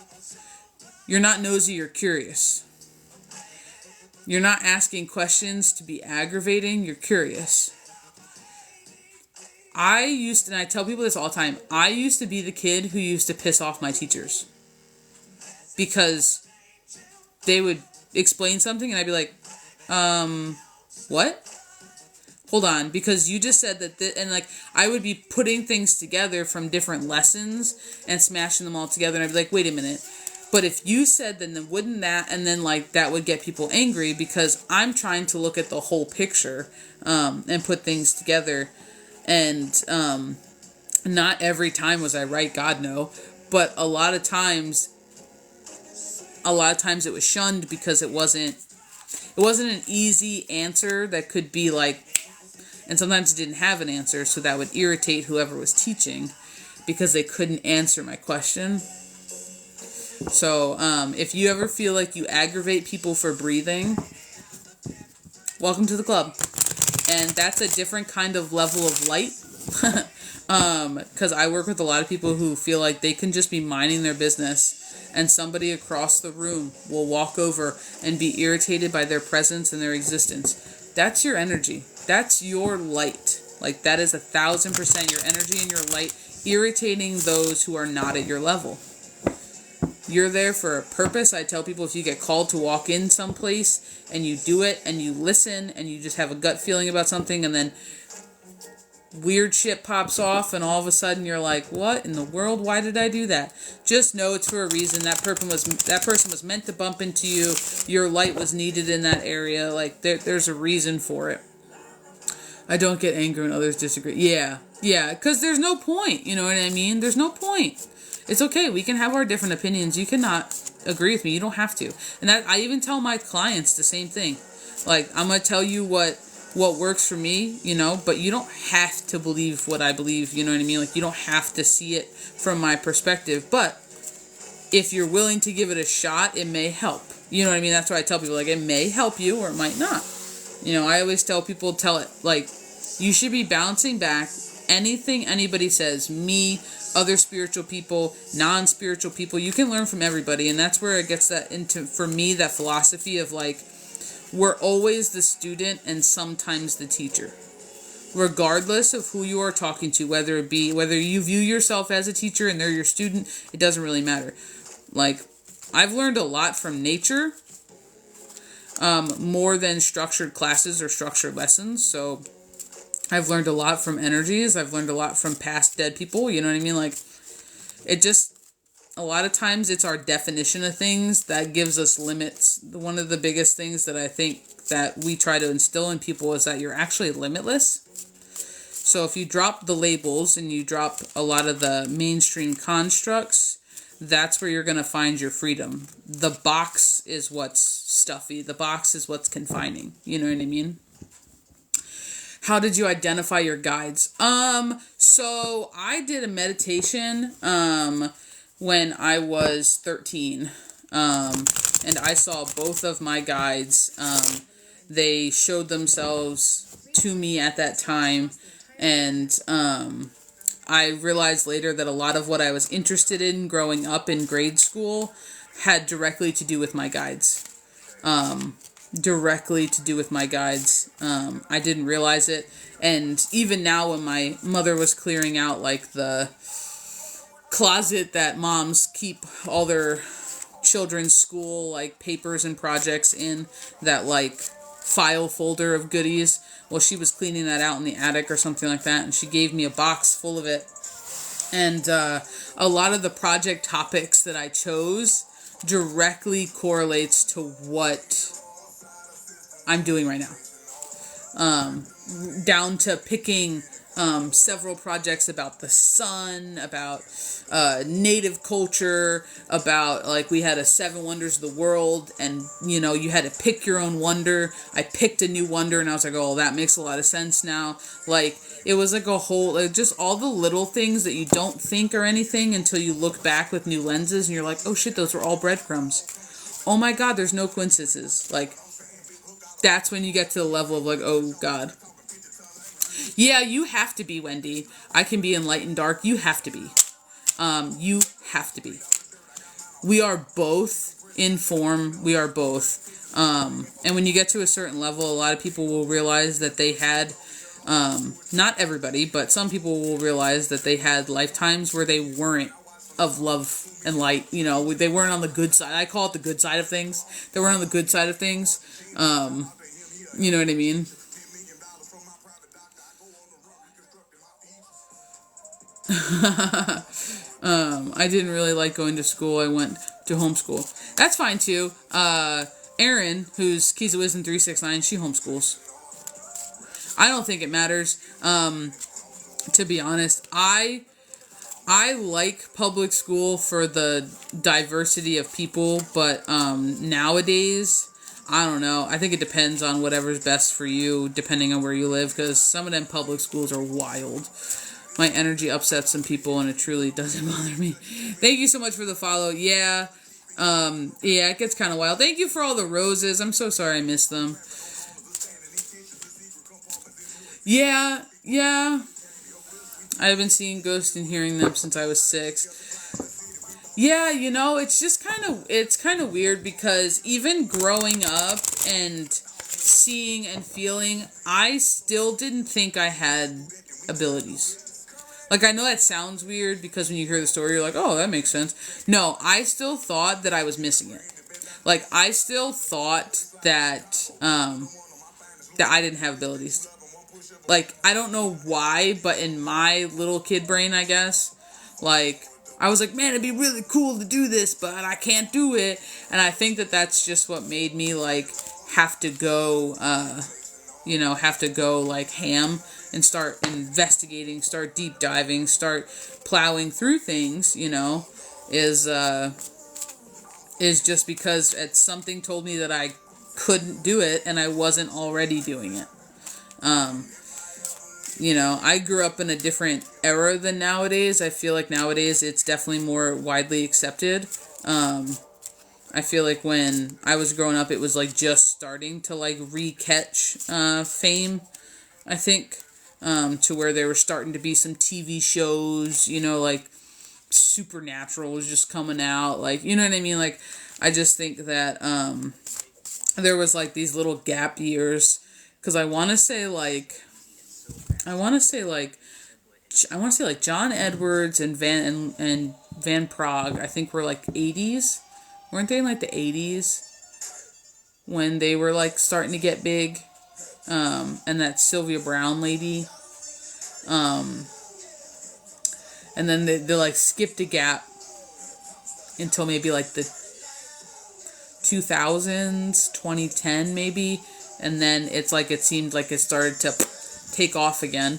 You're not nosy, you're curious. You're not asking questions to be aggravating, you're curious. And I tell people this all the time, I used to be the kid who used to piss off my teachers. Because they would explain something and I'd be like, what? Hold on, because you just said that, and I would be putting things together from different lessons and smashing them all together, and I'd be like, wait a minute, but if you said, then wouldn't that, and then that would get people angry, because I'm trying to look at the whole picture, and put things together, and, not every time was I right, God no, but a lot of times it was shunned because it wasn't an easy answer that could be and sometimes it didn't have an answer, so that would irritate whoever was teaching because they couldn't answer my question. So, if you ever feel like you aggravate people for breathing, welcome to the club. And that's a different kind of level of light. Because I work with a lot of people who feel like they can just be minding their business and somebody across the room will walk over and be irritated by their presence and their existence. That's your energy. That's your light. That is 1,000% your energy and your light irritating those who are not at your level. You're there for a purpose. I tell people, if you get called to walk in someplace and you do it and you listen and you just have a gut feeling about something, and then weird shit pops off and all of a sudden you're like, what in the world? Why did I do that? Just know it's for a reason. That person was meant to bump into you. Your light was needed in that area. There's a reason for it. I don't get angry when others disagree. Yeah, because there's no point. You know what I mean? There's no point. It's okay. We can have our different opinions. You cannot agree with me. You don't have to. And I even tell my clients the same thing. I'm going to tell you what works for me, but you don't have to believe what I believe, you know what I mean? You don't have to see it from my perspective, but if you're willing to give it a shot, it may help. You know what I mean? That's why I tell people, like, it may help you or it might not. You know, I always tell people, like, you should be bouncing back anything anybody says, me, other spiritual people, non-spiritual people. You can learn from everybody, and that's where it gets that into, for me, that philosophy of, like, we're always the student and sometimes the teacher. Regardless of who you are talking to, whether you view yourself as a teacher and they're your student, it doesn't really matter. Like, I've learned a lot from nature, more than structured classes or structured lessons. So I've learned a lot from energies. I've learned a lot from past dead people. You know what I mean? Like, it just, a lot of times it's our definition of things that gives us limits. One of the biggest things that I think that we try to instill in people is that you're actually limitless. So if you drop the labels and you drop a lot of the mainstream constructs, that's where you're going to find your freedom. The box is what's stuffy. The box is what's confining. You know what I mean? How did you identify your guides? So I did a meditation, when I was 13. And I saw both of my guides. They showed themselves to me at that time. And, I realized later that a lot of what I was interested in growing up in grade school had directly to do with my guides. I didn't realize it. And even now when my mother was clearing out, like, the closet that moms keep all their children's school, like, papers and projects in, that, like, file folder of goodies. Well, she was cleaning that out in the attic or something like that, and she gave me a box full of it. And a lot of the project topics that I chose directly correlates to what I'm doing right now. Down to picking several projects about the sun, about native culture, about, like, we had a 7 wonders of the world, and, you know, you had to pick your own wonder. I picked a new wonder, and I was like, oh, that makes a lot of sense now. Like, it was like a whole, like, just all the little things that you don't think are anything until you look back with new lenses, and you're like, oh shit, those were all breadcrumbs. Oh my god, there's no coincidences. Like, that's when you get to the level of, like, oh god. Yeah, you have to be, Wendy. I can be in light and dark. You have to be. You have to be. We are both in form. We are both. And when you get to a certain level, a lot of people will realize that they had, not everybody, but some people will realize that they had lifetimes where they weren't of love and light. You know, they weren't on the good side. I call it the good side of things. They weren't on the good side of things. You know what I mean? I didn't really like going to school. I went to homeschool. That's fine too. Erin, who's Keys of Wisdom 369, she homeschools. I don't think it matters. To be honest, I like public school for the diversity of people, but nowadays, I don't know. I think it depends on whatever's best for you, depending on where you live, because some of them public schools are wild. My energy upsets some people, and it truly doesn't bother me. Thank you so much for the follow. Yeah, it gets kind of wild. Thank you for all the roses. I'm so sorry I missed them. Yeah. I've been seeing ghosts and hearing them since I was 6. Yeah, you know, it's just kind of weird, because even growing up and seeing and feeling, I still didn't think I had abilities. Like, I know that sounds weird, because when you hear the story, you're like, oh, that makes sense. No, I still thought that I was missing it. Like, I still thought that I didn't have abilities. Like, I don't know why, but in my little kid brain, I guess, like, I was like, man, it'd be really cool to do this, but I can't do it. And I think that that's just what made me, like, have to go, like, ham and start investigating, start deep diving, start plowing through things, you know, is just because something told me that I couldn't do it, and I wasn't already doing it. You know, I grew up in a different era than nowadays. I feel like nowadays it's definitely more widely accepted. I feel like when I was growing up, it was like just starting to like re-catch fame, I think, to where there were starting to be some TV shows, you know, like Supernatural was just coming out, like, you know what I mean? Like, I just think that there was like these little gap years, because I want to say like John Edwards and Van Prague, I think were like 80s. Weren't they in like the 80s when they were like starting to get big? And that Sylvia Brown lady. And then they like skipped a gap until maybe like the 2000s, 2010 maybe. And then it's like, it seemed like it started to take off again.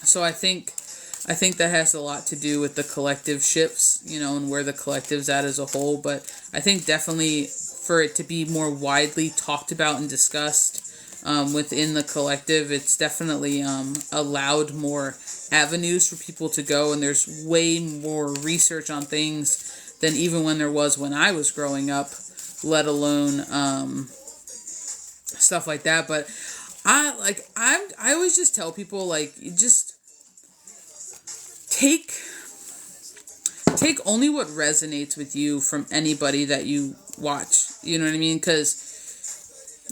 So I think that has a lot to do with the collective shifts, you know, and where the collective's at as a whole. But I think definitely for it to be more widely talked about and discussed within the collective, it's definitely allowed more avenues for people to go. And there's way more research on things than even when there was when I was growing up, let alone stuff like that. But I always just tell people, like, you just take only what resonates with you from anybody that you watch. You know what I mean? Because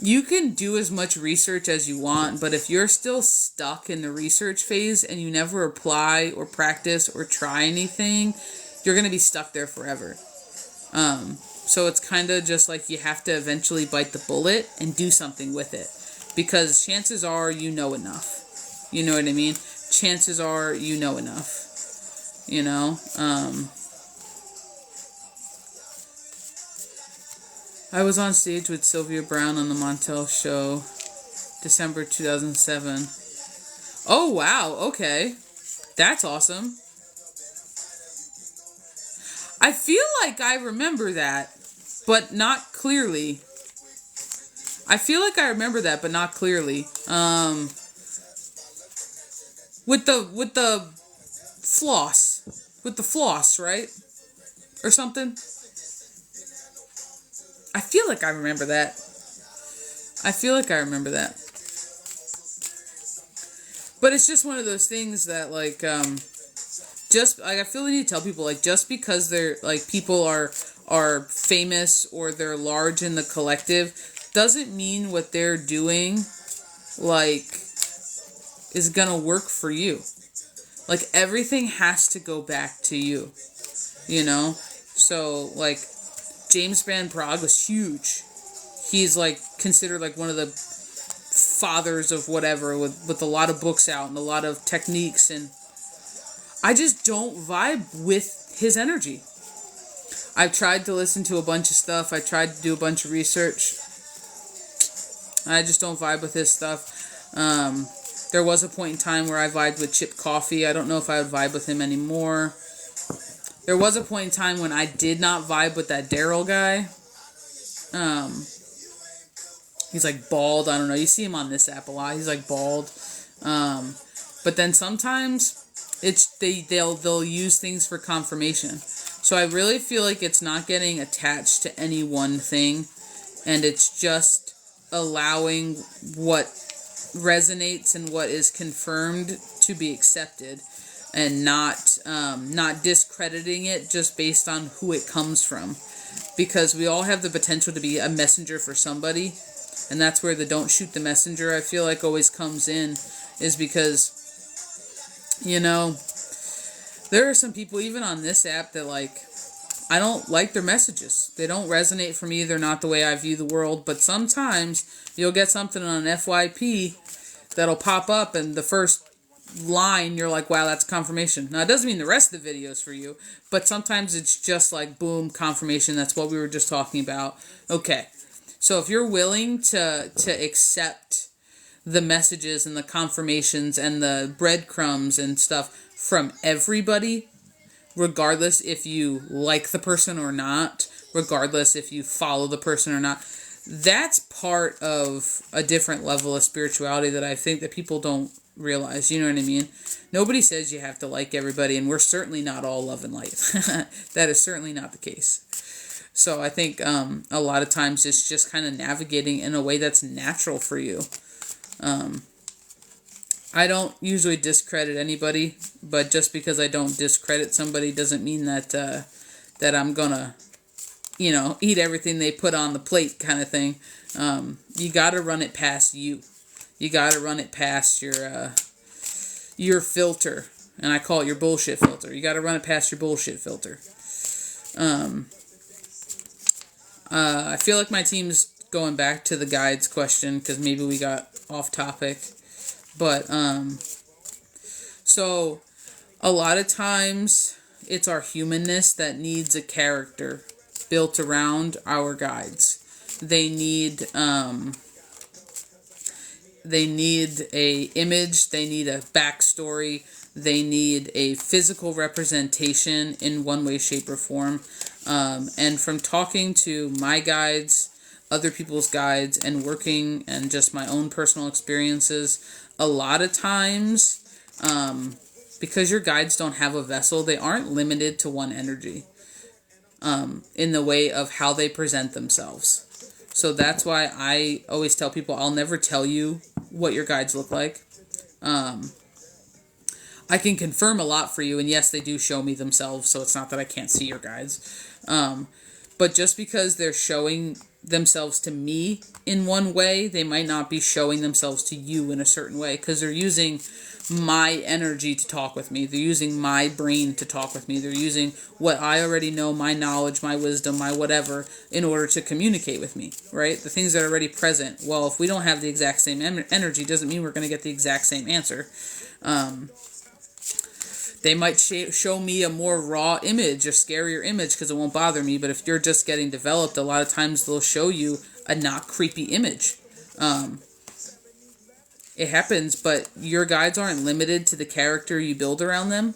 you can do as much research as you want, but if you're still stuck in the research phase and you never apply or practice or try anything, you're going to be stuck there forever. So it's kind of just like you have to eventually bite the bullet and do something with it. Because chances are you know enough. You know what I mean? Chances are you know enough. You know? I was on stage with Sylvia Brown on the Montel show, December 2007. Oh, wow. Okay. That's awesome. I feel like I remember that, but not clearly. I feel like I remember that, but not clearly. With the floss, right? Or something. I feel like I remember that. But it's just one of those things that, like, just, like, I feel the need to tell people, like, just because they're, like, people are famous or they're large in the collective doesn't mean what they're doing, like, is gonna work for you. Like, everything has to go back to you, you know? So, like, James Van Prague was huge. He's, like, considered, like, one of the fathers of whatever, with a lot of books out and a lot of techniques, and I just don't vibe with his energy. I've tried to listen to a bunch of stuff. I tried to do a bunch of research. I just don't vibe with his stuff. There was a point in time where I vibed with Chip Coffee. I don't know if I would vibe with him anymore. There was a point in time when I did not vibe with that Daryl guy. He's like bald. I don't know. You see him on this app a lot. He's like bald. But then sometimes they'll use things for confirmation. So I really feel like it's not getting attached to any one thing, and it's just allowing what resonates and what is confirmed to be accepted, and not discrediting it just based on who it comes from, because we all have the potential to be a messenger for somebody, and that's where the don't shoot the messenger, I feel like, always comes in, is because, you know, there are some people even on this app that, like, I don't like their messages. They don't resonate for me. They're not the way I view the world. But sometimes you'll get something on an FYP that'll pop up, and the first line, you're like, wow, that's confirmation. Now, it doesn't mean the rest of the video is for you, but sometimes it's just like, boom, confirmation. That's what we were just talking about. Okay. So if you're willing to accept the messages and the confirmations and the breadcrumbs and stuff from everybody, regardless if you like the person or not, regardless if you follow the person or not, that's part of a different level of spirituality that I think that people don't realize. You know what I mean? Nobody says you have to like everybody, and we're certainly not all love and light. That is certainly not the case. So I think a lot of times it's just kind of navigating in a way that's natural for you. I don't usually discredit anybody, but just because I don't discredit somebody doesn't mean that that I'm gonna, eat everything they put on the plate kind of thing. You got to run it past you. You got to run it past your filter, and I call it your bullshit filter. You got to run it past your bullshit filter. I feel like my team's going back to the guides question because maybe we got off topic. But, so a lot of times it's our humanness that needs a character built around our guides. They need a image, they need a backstory, they need a physical representation in one way, shape, or form. And from talking to my guides, other people's guides, and working and just my own personal experiences, a lot of times, because your guides don't have a vessel, they aren't limited to one energy in the way of how they present themselves. So that's why I always tell people, I'll never tell you what your guides look like. I can confirm a lot for you, and yes, they do show me themselves, so it's not that I can't see your guides. But just because they're showing themselves to me in one way, they might not be showing themselves to you in a certain way, because they're using my energy to talk with me. They're using my brain to talk with me. They're using what I already know, my knowledge, my wisdom, my whatever, in order to communicate with me, right? The things that are already present. Well, if we don't have the exact same energy, doesn't mean we're going to get the exact same answer. They might show me a more raw image, a scarier image, because it won't bother me. But if you're just getting developed, a lot of times they'll show you a not creepy image. It happens, but your guides aren't limited to the character you build around them.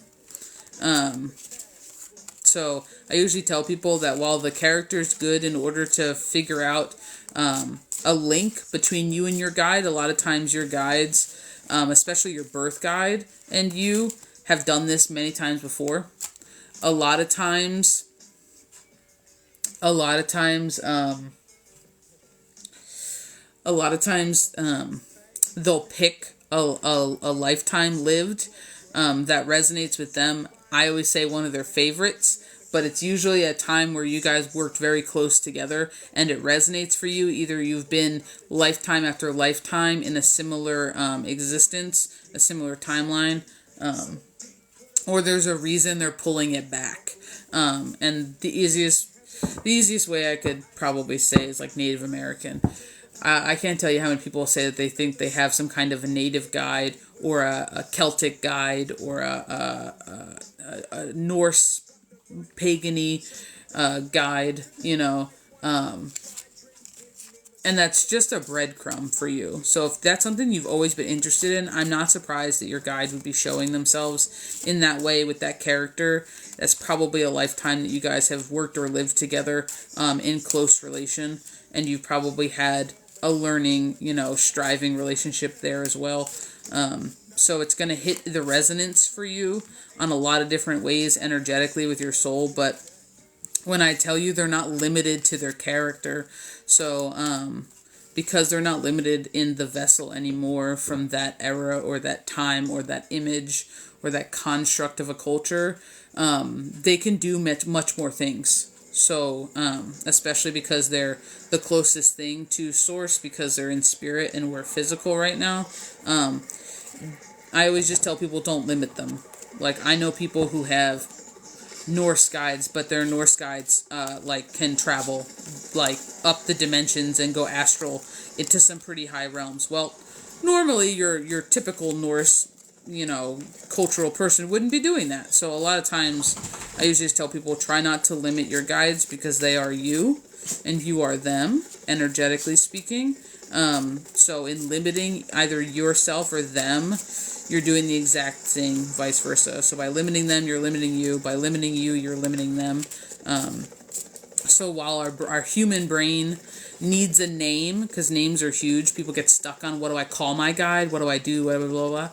So I usually tell people that while the character's good in order to figure out a link between you and your guide, a lot of times your guides, especially your birth guide and you, have done this many times before. A lot of times, they'll pick a lifetime lived that resonates with them. I always say one of their favorites, but it's usually a time where you guys worked very close together and it resonates for you. Either you've been lifetime after lifetime in a similar existence, a similar timeline, or there's a reason they're pulling it back. And the easiest way I could probably say is like Native American. I can't tell you how many people say that they think they have some kind of a native guide or a Celtic guide or a Norse pagan-y guide, and that's just a breadcrumb for you. So if that's something you've always been interested in, I'm not surprised that your guide would be showing themselves in that way with that character. That's probably a lifetime that you guys have worked or lived together in close relation, and you've probably had a learning, striving relationship there as well. So it's going to hit the resonance for you on a lot of different ways energetically with your soul, but when I tell you, they're not limited to their character. So, because they're not limited in the vessel anymore from that era or that time or that image or that construct of a culture, they can do much more things. So, especially because they're the closest thing to source, because they're in spirit and we're physical right now. I always just tell people, don't limit them. Like, I know people who have Norse guides, but their Norse guides can travel up the dimensions and go astral into some pretty high realms. Well, normally your typical Norse cultural person wouldn't be doing that. So a lot of times I usually just tell people, try not to limit your guides, because they are you and you are them, energetically speaking. So in limiting either yourself or them, you're doing the exact thing, vice versa. So by limiting them, you're limiting you. By limiting you, you're limiting them. So while our human brain needs a name, because names are huge, people get stuck on, what do I call my guide? What do I do? Blah, blah, blah, blah.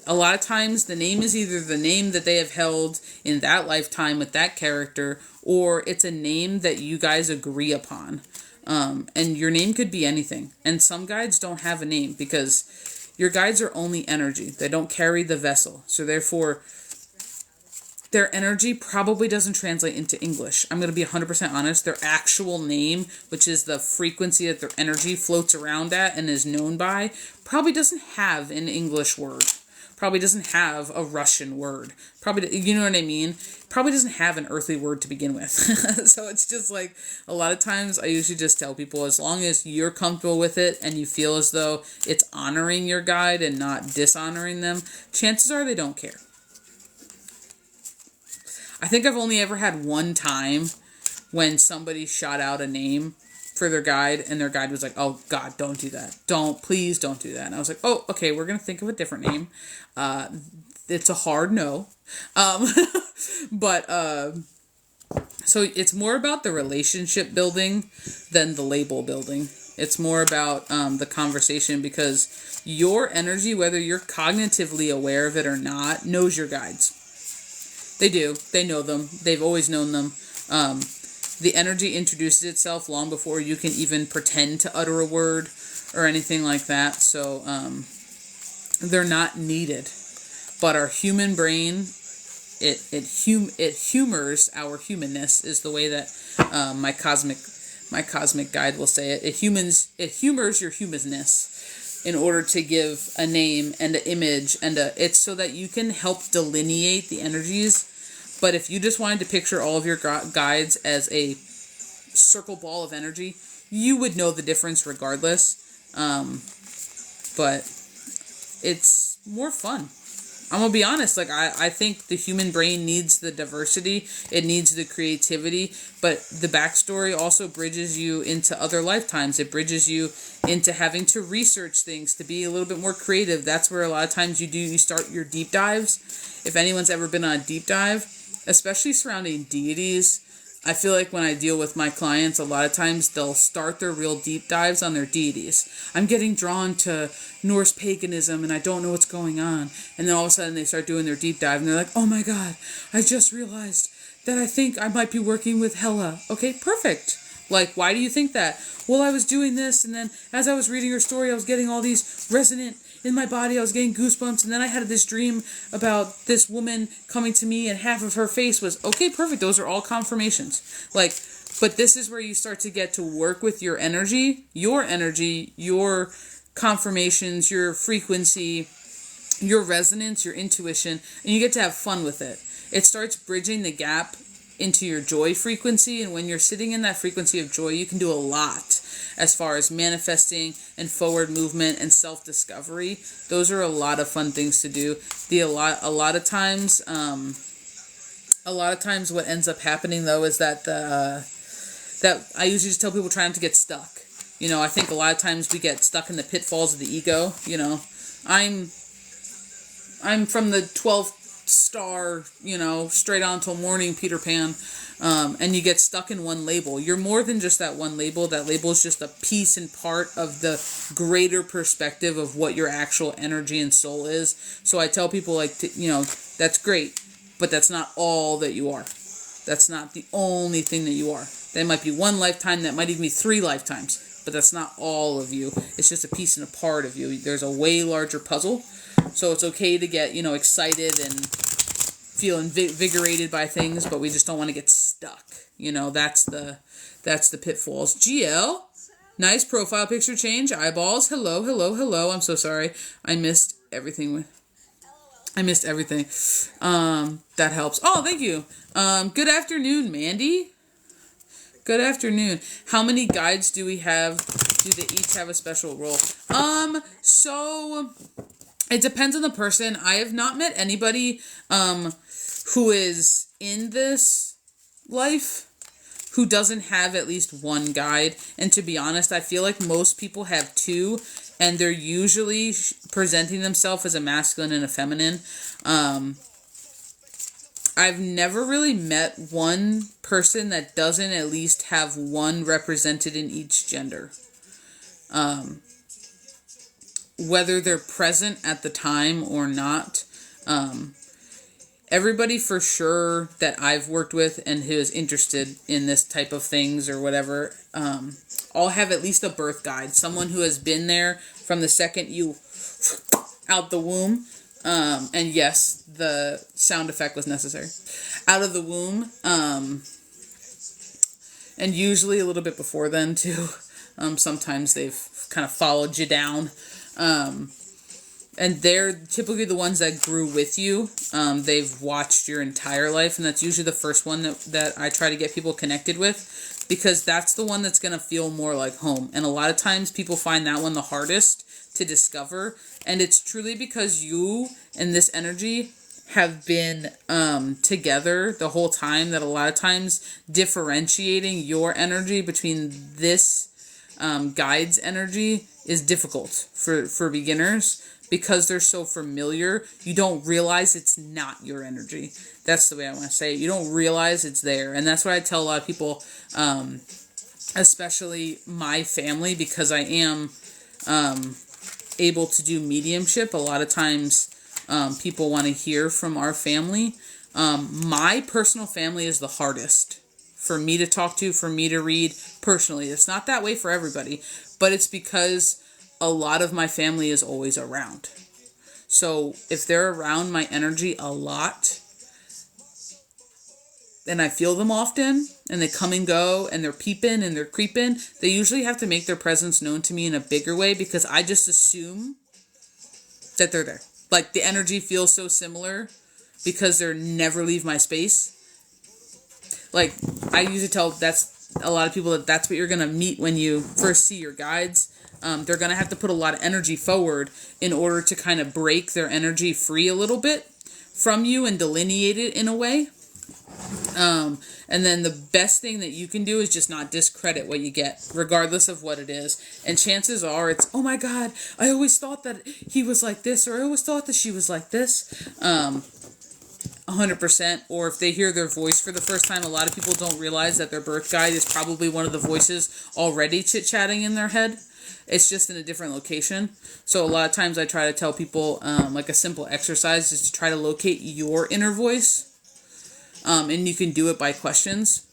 A lot of times the name is either the name that they have held in that lifetime with that character, or it's a name that you guys agree upon. And your name could be anything. And some guides don't have a name because your guides are only energy. They don't carry the vessel. So therefore, their energy probably doesn't translate into English. I'm going to be 100% honest. Their actual name, which is the frequency that their energy floats around at and is known by, probably doesn't have an English word. Probably doesn't have a Russian word. Probably, you know what I mean? Probably doesn't have an earthly word to begin with. So it's just like, a lot of times I usually just tell people, as long as you're comfortable with it and you feel as though it's honoring your guide and not dishonoring them, chances are they don't care. I think I've only ever had one time when somebody shot out a name for their guide, and their guide was like, oh God, don't do that. Please don't do that. And I was like, oh, okay, we're going to think of a different name. It's a hard no. But so it's more about the relationship building than the label building. It's more about the conversation, because your energy, whether you're cognitively aware of it or not, knows your guides. They do. They know them. They've always known them. The energy introduces itself long before you can even pretend to utter a word or anything like that. So they're not needed. But our human brain, it humors our humanness, is the way that my cosmic guide will say it. It humors your humanness in order to give a name and an image, and it's so that you can help delineate the energies. But if you just wanted to picture all of your guides as a circle ball of energy, you would know the difference regardless. But it's more fun. I'm going to be honest, like, I think the human brain needs the diversity, it needs the creativity, but the backstory also bridges you into other lifetimes. It bridges you into having to research things, to be a little bit more creative. That's where a lot of times you start your deep dives. If anyone's ever been on a deep dive, especially surrounding deities, I feel like when I deal with my clients, a lot of times they'll start their real deep dives on their deities. I'm getting drawn to Norse paganism and I don't know what's going on. And then all of a sudden they start doing their deep dive and they're like, oh my God, I just realized that I think I might be working with Hela. Okay, perfect. Like, why do you think that? Well, I was doing this, and then as I was reading her story, I was getting all these resonant in my body. I was getting goosebumps, and then I had this dream about this woman coming to me, and half of her face was, okay, perfect. Those are all confirmations. Like, but this is where you start to get to work with your energy, your confirmations, your frequency, your resonance, your intuition, and you get to have fun with it. It starts bridging the gap into your joy frequency, and when you're sitting in that frequency of joy, you can do a lot as far as manifesting and forward movement and self-discovery. Those are a lot of fun things to do. A lot of times what ends up happening though is that that I usually just tell people, try not to get stuck. You know, I think a lot of times we get stuck in the pitfalls of the ego. You know, I'm from the 12th star, you know, straight on till morning, Peter Pan, and you get stuck in one label. You're more than just that one label. That label is just a piece and part of the greater perspective of what your actual energy and soul is. So I tell people, like, you know, that's great, but that's not all that you are. That's not the only thing that you are. That might be one lifetime, that might even be 3 lifetimes, but that's not all of you. It's just a piece and a part of you. There's a way larger puzzle. So it's okay to get, you know, excited and feel invigorated by things, but we just don't want to get stuck. You know, that's the pitfalls. GL, nice profile picture change. Eyeballs. Hello, hello, hello. I'm so sorry. I missed everything. That helps. Oh, thank you. Good afternoon, Mandy. Good afternoon. How many guides do we have? Do they each have a special role? So it depends on the person. I have not met anybody who is in this life who doesn't have at least one guide. And to be honest, I feel like most people have 2, and they're usually presenting themselves as a masculine and a feminine. I've never really met one person that doesn't at least have one represented in each gender. Whether they're present at the time or not. Everybody for sure that I've worked with and who is interested in this type of things or whatever, all have at least a birth guide. Someone who has been there from the second you out the womb. And yes, the sound effect was necessary. Out of the womb. And usually a little bit before then too. Sometimes they've kind of followed you down. And they're typically the ones that grew with you. They've watched your entire life. And that's usually the first one that I try to get people connected with. Because that's the one that's going to feel more like home. And a lot of times people find that one the hardest to discover. And it's truly because you and this energy have been together the whole time, that a lot of times differentiating your energy between this guide's energy is difficult for beginners. Because they're so familiar, you don't realize it's not your energy. That's the way I want to say it. You don't realize it's there. And that's what I tell a lot of people, especially my family, because I am able to do mediumship. A lot of times people want to hear from our family. My personal family is the hardest for me to talk to, for me to read personally. It's not that way for everybody, but it's because a lot of my family is always around. So if they're around my energy a lot, and I feel them often, and they come and go, and they're peeping and they're creeping, they usually have to make their presence known to me in a bigger way, because I just assume that they're there. Like, the energy feels so similar because they're never leave my space. Like, I usually tell a lot of people that that's what you're going to meet when you first see your guides. They're going to have to put a lot of energy forward in order to kind of break their energy free a little bit from you and delineate it in a way. And then the best thing that you can do is just not discredit what you get, regardless of what it is. And chances are it's, oh my God, I always thought that he was like this, or I always thought that she was like this. 100%. Or if they hear their voice for the first time, a lot of people don't realize that their birth guide is probably one of the voices already chit-chatting in their head. It's just in a different location. So a lot of times I try to tell people, like a simple exercise is to try to locate your inner voice. And you can do it by questions.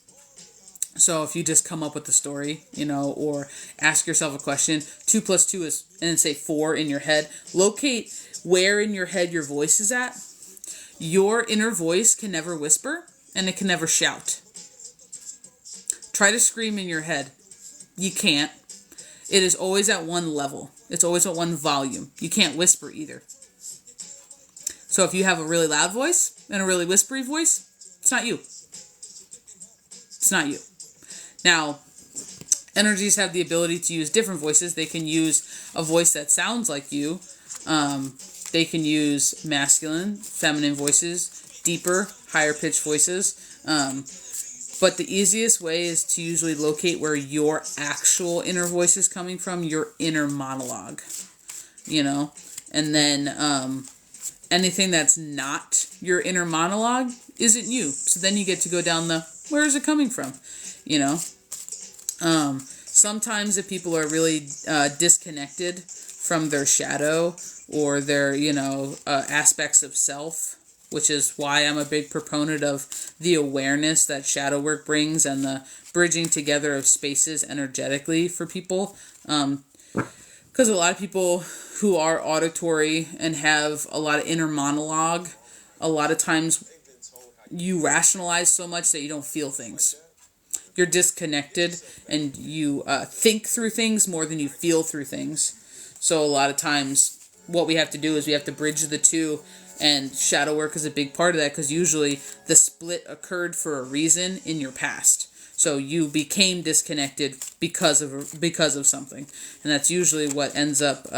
So if you just come up with the story, or ask yourself a question, 2 + 2 is, and then say 4 in your head. Locate where in your head your voice is at. Your inner voice can never whisper, and it can never shout. Try to scream in your head. You can't. It is always at one level. It's always at one volume. You can't whisper either. So if you have a really loud voice and a really whispery voice, it's not you. It's not you. Now, energies have the ability to use different voices. They can use a voice that sounds like you. They can use masculine, feminine voices, deeper, higher pitched voices. But the easiest way is to usually locate where your actual inner voice is coming from, your inner monologue, and then anything that's not your inner monologue isn't you. So then you get to go down where is it coming from, Sometimes if people are really disconnected from their shadow or their, aspects of self, which is why I'm a big proponent of the awareness that shadow work brings and the bridging together of spaces energetically for people. Because a lot of people who are auditory and have a lot of inner monologue, a lot of times you rationalize so much that you don't feel things. You're disconnected and you think through things more than you feel through things. So a lot of times what we have to do is we have to bridge the two. And shadow work is a big part of that, because usually the split occurred for a reason in your past. So you became disconnected because of something. And that's usually what ends up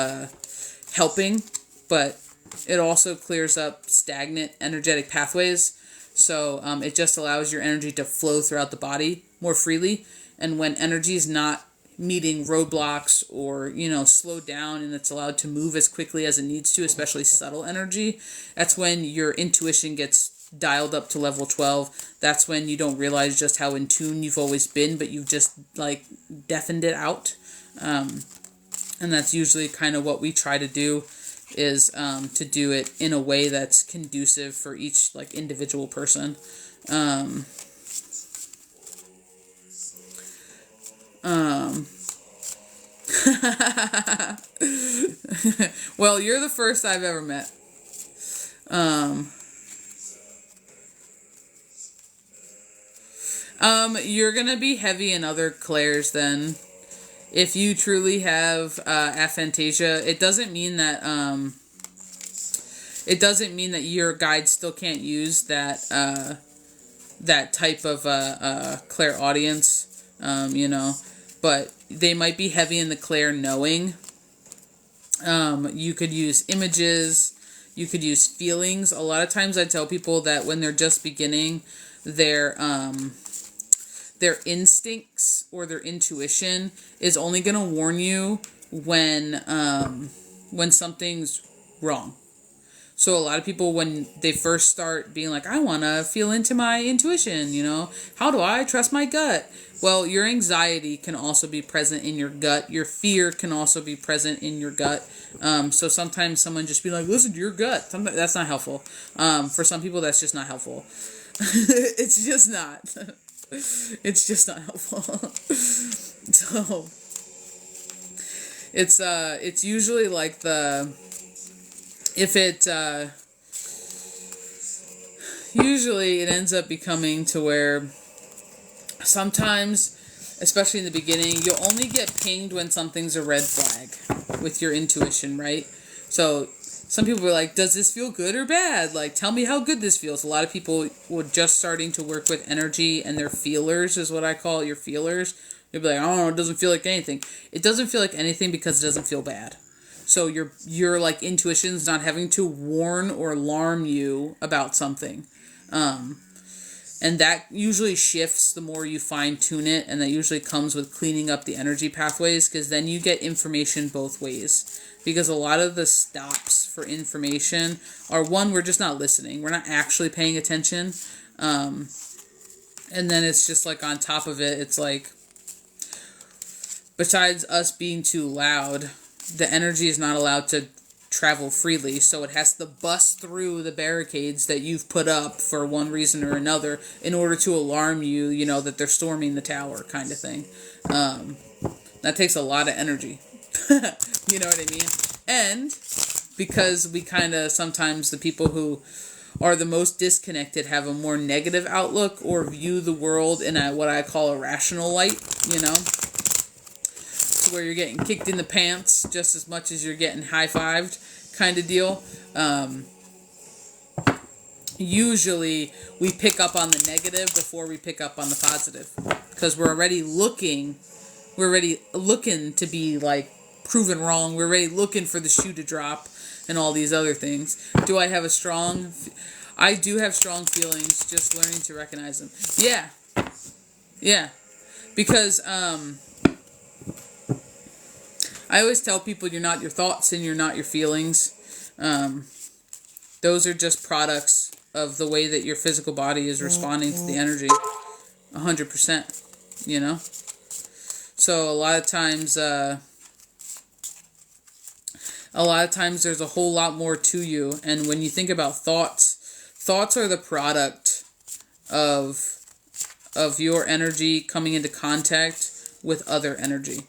helping. But it also clears up stagnant energetic pathways. So it just allows your energy to flow throughout the body more freely. And when energy is not meeting roadblocks or, slow down and it's allowed to move as quickly as it needs to, especially subtle energy, that's when your intuition gets dialed up to level 12, that's when you don't realize just how in tune you've always been, but you've just like deafened it out. And that's usually kind of what we try to do, is to do it in a way that's conducive for each like individual person. Well, you're the first I've ever met. You're gonna be heavy in other clairs then. If you truly have aphantasia, it doesn't mean that your guides still can't use that that type of clairaudience, but they might be heavy in the clair knowing. You could use images, you could use feelings. A lot of times I tell people that when they're just beginning, their instincts or their intuition is only going to warn you when something's wrong. So a lot of people, when they first start being like, I want to feel into my intuition, how do I trust my gut? Well, your anxiety can also be present in your gut. Your fear can also be present in your gut. So sometimes someone just be like, listen to your gut. Sometimes that's not helpful. For some people, that's just not helpful. It's just not. It's just not helpful. So it's usually like usually it ends up becoming to where sometimes, especially in the beginning, you'll only get pinged when something's a red flag with your intuition, right? So some people are like, does this feel good or bad? Like, tell me how good this feels. A lot of people were just starting to work with energy and their feelers is what I call it, your feelers. You'll be like, oh, it doesn't feel like anything. It doesn't feel like anything because it doesn't feel bad. So your like intuition's not having to warn or alarm you about something. And that usually shifts the more you fine tune it, and that usually comes with cleaning up the energy pathways, because then you get information both ways. Because a lot of the stops for information are, one, we're just not listening. We're not actually paying attention. And then it's just like on top of it, it's like, besides us being too loud, the energy is not allowed to travel freely, so it has to bust through the barricades that you've put up for one reason or another in order to alarm you, that they're storming the tower, kind of thing. That takes a lot of energy. You know what I mean? And because we kind of, sometimes the people who are the most disconnected have a more negative outlook or view the world in what I call a rational light, where you're getting kicked in the pants just as much as you're getting high-fived kind of deal. Usually we pick up on the negative before we pick up on the positive, because we're already looking to be like proven wrong. We're already looking for the shoe to drop and all these other things. Do I have I do have strong feelings, just learning to recognize them. Yeah. Because, I always tell people you're not your thoughts and you're not your feelings. Those are just products of the way that your physical body is responding to the energy. 100%, So a lot of times there's a whole lot more to you. And when you think about thoughts are the product of your energy coming into contact with other energy.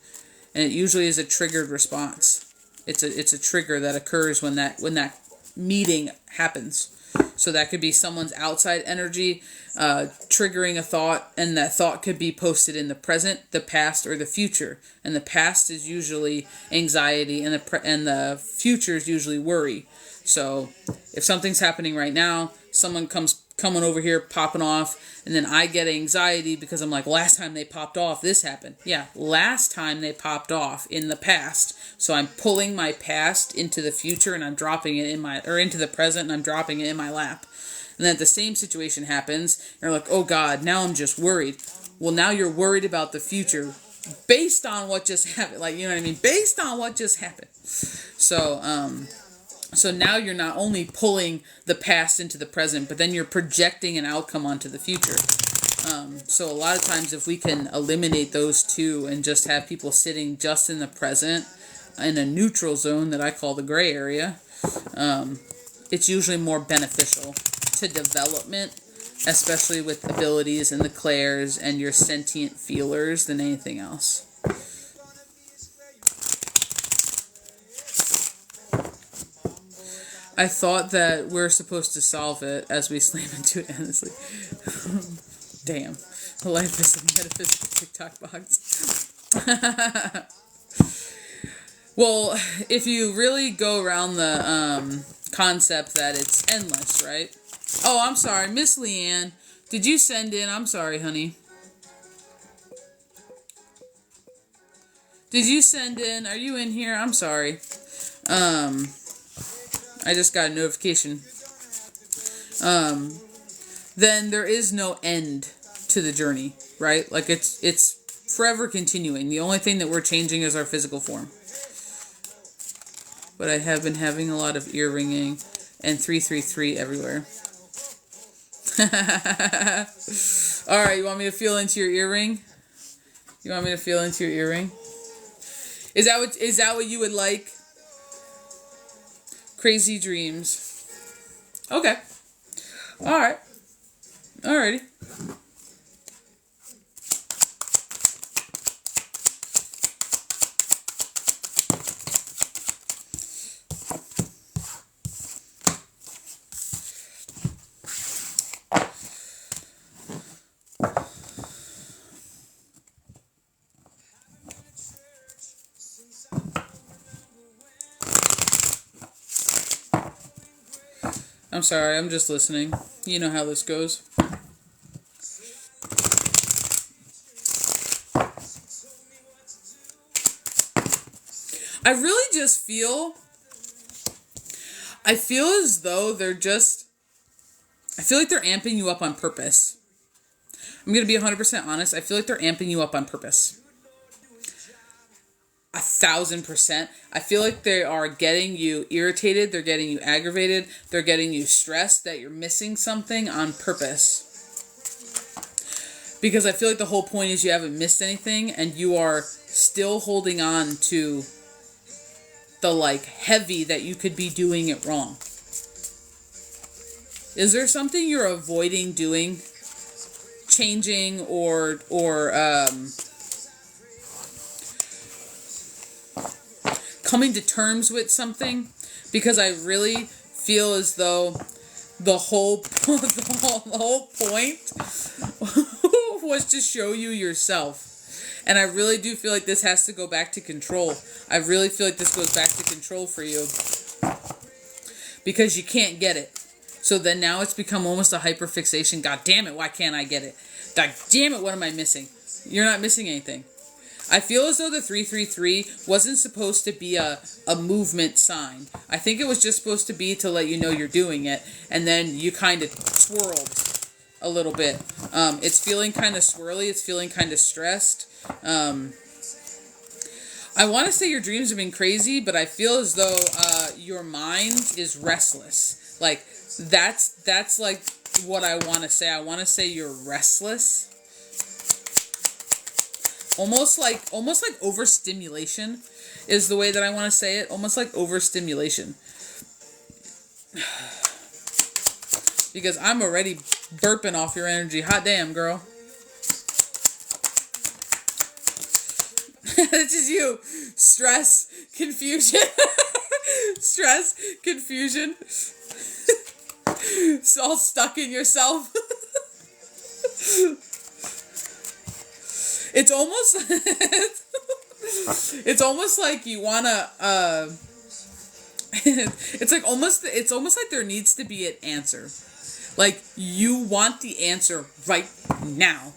And it usually is a triggered response. It's a trigger that occurs when that meeting happens. So that could be someone's outside energy triggering a thought, and that thought could be posted in the present, the past, or the future. And the past is usually anxiety, and the future is usually worry. So if something's happening right now, someone coming over here, popping off, and then I get anxiety because I'm like, last time they popped off, this happened. Yeah, last time they popped off in the past. So I'm pulling my past into the future, and I'm dropping it into the present, and I'm dropping it in my lap. And then the same situation happens, and you're like, oh God, now I'm just worried. Well, now you're worried about the future based on what just happened. Like, you know what I mean? Based on what just happened. So, So now you're not only pulling the past into the present, but then you're projecting an outcome onto the future. So a lot of times if we can eliminate those two and just have people sitting just in the present, in a neutral zone that I call the gray area, it's usually more beneficial to development, especially with abilities and the clairs and your sentient feelers, than anything else. I thought that we're supposed to solve it as we slam into it endlessly. Damn. Life is a metaphysical TikTok box. Well, if you really go around the concept that it's endless, right? Oh, I'm sorry. Miss LeighAnn, did you send in? I'm sorry, honey. Did you send in? Are you in here? I'm sorry. I just got a notification. Then there is no end to the journey, right? Like it's forever continuing. The only thing that we're changing is our physical form. But I have been having a lot of ear ringing and 333 everywhere. Alright, you want me to feel into your earring? You want me to feel into your earring? Is that what you would like? Crazy dreams. Okay. Alright. Alrighty. I'm sorry, I'm just listening. You know how this goes. I really just feel as though I feel like they're amping you up on purpose. I'm going to be 100% honest. I feel like they're amping you up on purpose. 1,000%. I feel like they are getting you irritated. They're getting you aggravated. They're getting you stressed that you're missing something on purpose. Because I feel like the whole point is you haven't missed anything and you are still holding on to the heavy that you could be doing it wrong. Is there something you're avoiding doing, changing, or coming to terms with something? Because I really feel as though the whole point was to show you yourself. And I really do feel like this has to go back to control. I really feel like this goes back to control for you. Because you can't get it. So then now it's become almost a hyperfixation. God damn it, why can't I get it? God damn it, what am I missing? You're not missing anything. I feel as though the 333 wasn't supposed to be a movement sign. I think it was just supposed to be to let you know you're doing it. And then you kind of swirled a little bit. It's feeling kind of swirly. It's feeling kind of stressed. I want to say your dreams have been crazy, but I feel as though your mind is restless. Like, that's like what I want to say. I want to say you're restless. Almost like overstimulation is the way that I want to say it. Almost like overstimulation. Because I'm already burping off your energy. Hot damn, girl. It's just you. Stress, confusion. Stress, confusion. It's all stuck in yourself. It's almost like you wanna it's almost like there needs to be an answer. Like, you want the answer right now.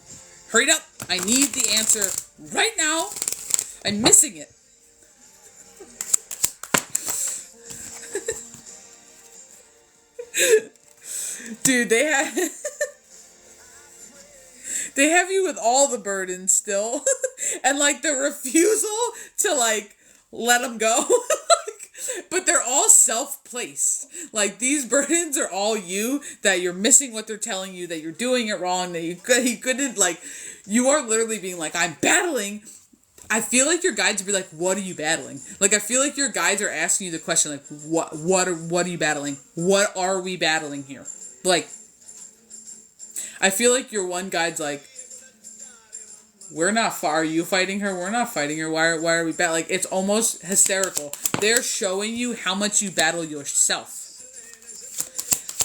Hurry up. I need the answer right now. I'm missing it. Dude, they have you with all the burdens still. And the refusal to let them go. But they're all self-placed. Like, these burdens are all you, that you're missing what they're telling you, that you're doing it wrong, that you couldn't, like, you are literally being like, I'm battling. I feel like your guides would be like, what are you battling? Like, I feel like your guides are asking you the question, like, what are you battling? What are we battling here? Like, I feel like your one guide's like, we're not are you fighting her? We're not fighting her. Why are we battling? Like, it's almost hysterical. They're showing you how much you battle yourself.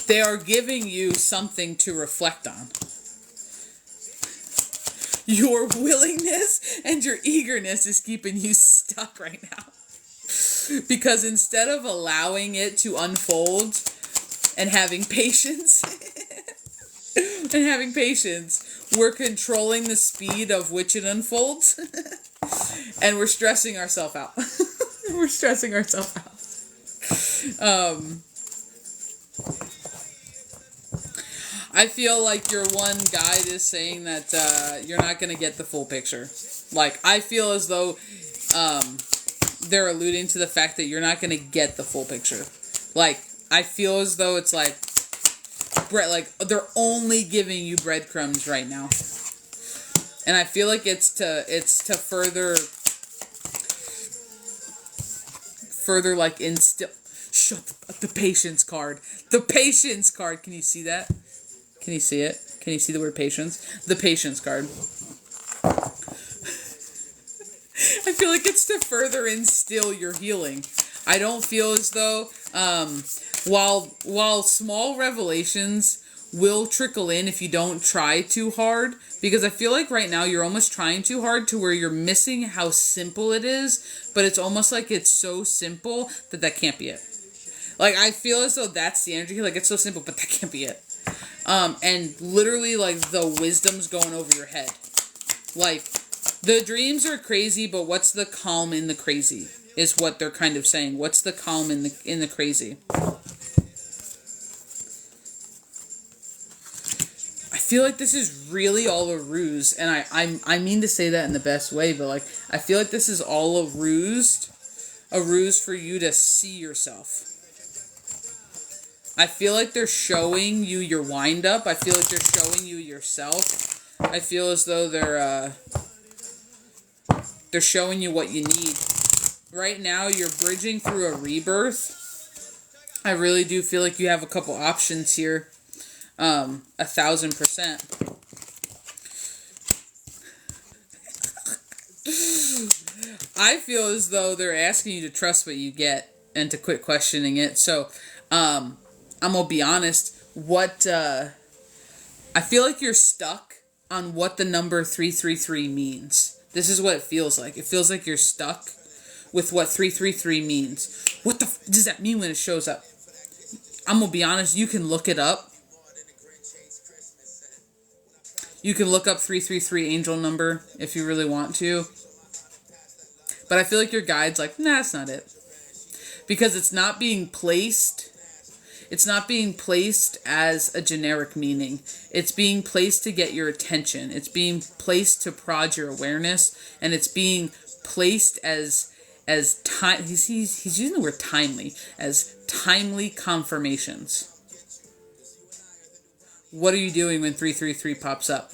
They are giving you something to reflect on. Your willingness and your eagerness is keeping you stuck right now. Because instead of allowing it to unfold and having patience, we're controlling the speed of which it unfolds. And we're stressing ourselves out. We're stressing ourselves out. I feel like your one guide is saying that you're not going to get the full picture. Like, I feel as though they're alluding to the fact that you're not going to get the full picture. Like, I feel as though it's like, they're only giving you breadcrumbs right now. And I feel like it's to further like instill. Shut the patience card. The patience card. Can you see that? Can you see it? Can you see the word patience? The patience card. I feel like it's to further instill your healing. I don't feel as though, while small revelations will trickle in if you don't try too hard, because I feel like right now you're almost trying too hard to where you're missing how simple it is, but it's almost like it's so simple that can't be it. Like, I feel as though that's the energy. Like, it's so simple, but that can't be it. And literally, like, the wisdom's going over your head. Like, the dreams are crazy, but what's the calm in the crazy? Is what they're kind of saying. What's the calm in the crazy? I feel like this is really all a ruse, and I mean to say that in the best way, but like, I feel like this is all a ruse for you to see yourself. I feel like they're showing you your wind up. I feel like they're showing you yourself. I feel as though they're showing you what you need. Right now, you're bridging through a rebirth. I really do feel like you have a couple options here. 1,000%. I feel as though they're asking you to trust what you get and to quit questioning it. So, I'm gonna be honest. I feel like you're stuck on what the number 333 means. This is what it feels like. It feels like you're stuck with what 333 means. What the does that mean when it shows up? I'm gonna be honest. You can look it up. You can look up 333 angel number if you really want to. But I feel like your guide's like, nah, that's not it. Because it's not being placed. It's not being placed as a generic meaning. It's being placed to get your attention. It's being placed to prod your awareness. And it's being placed as time. He's using the word timely. As timely confirmations. What are you doing when 333 pops up?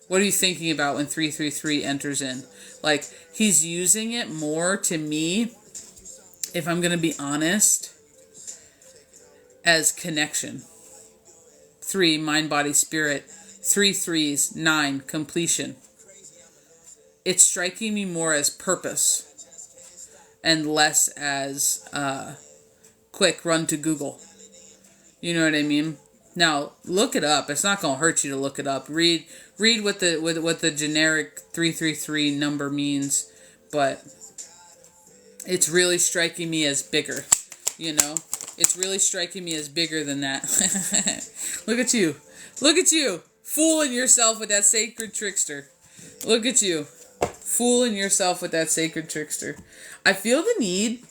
What are you thinking about when 333 enters in? Like, he's using it more to me, if I'm going to be honest, as connection. 3, mind, body, spirit. 3 3s, 9, completion. It's striking me more as purpose and less as quick run to Google. You know what I mean? Now, look it up. It's not going to hurt you to look it up. Read what the generic 333 number means, but it's really striking me as bigger, you know? It's really striking me as bigger than that. Look at you. Look at you. Fooling yourself with that sacred trickster. Look at you. Fooling yourself with that sacred trickster. I feel the need.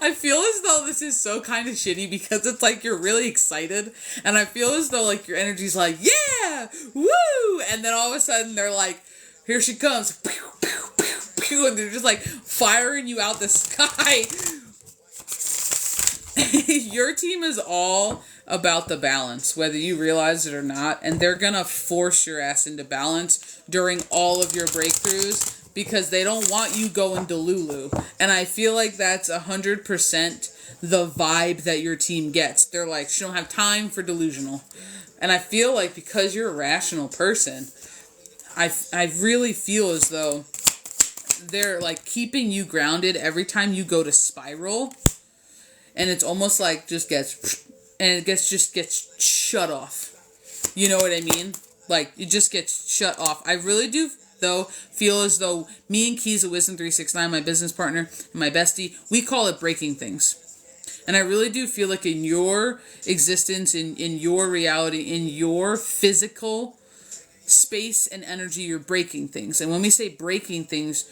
I feel as though this is so kind of shitty because it's like you're really excited. And I feel as though like your energy's like, yeah, yeah, woo. And then all of a sudden they're like, here she comes. Pew, pew, pew, pew, and they're just like firing you out the sky. Your team is all about the balance, whether you realize it or not. And they're going to force your ass into balance during all of your breakthroughs because they don't want you going Delulu. And I feel like that's 100% the vibe that your team gets. They're like, she don't have time for delusional. And I feel like because you're a rational person, I really feel as though they're like keeping you grounded every time you go to spiral. And it's almost like just gets shut off. You know what I mean? Like, it just gets shut off. I really do, though, feel as though me and Keys at Wisdom 369, my business partner, and my bestie, we call it breaking things. And I really do feel like in your existence, in your reality, in your physical space and energy, you're breaking things. And when we say breaking things,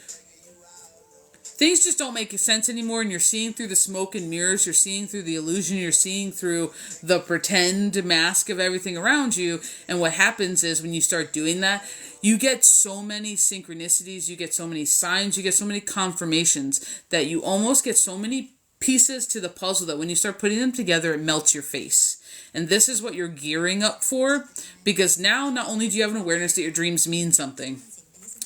things just don't make sense anymore, and you're seeing through the smoke and mirrors, you're seeing through the illusion, you're seeing through the pretend mask of everything around you. And what happens is when you start doing that, you get so many synchronicities, you get so many signs, you get so many confirmations that you almost get so many pieces to the puzzle that when you start putting them together, it melts your face. And this is what you're gearing up for, because now not only do you have an awareness that your dreams mean something,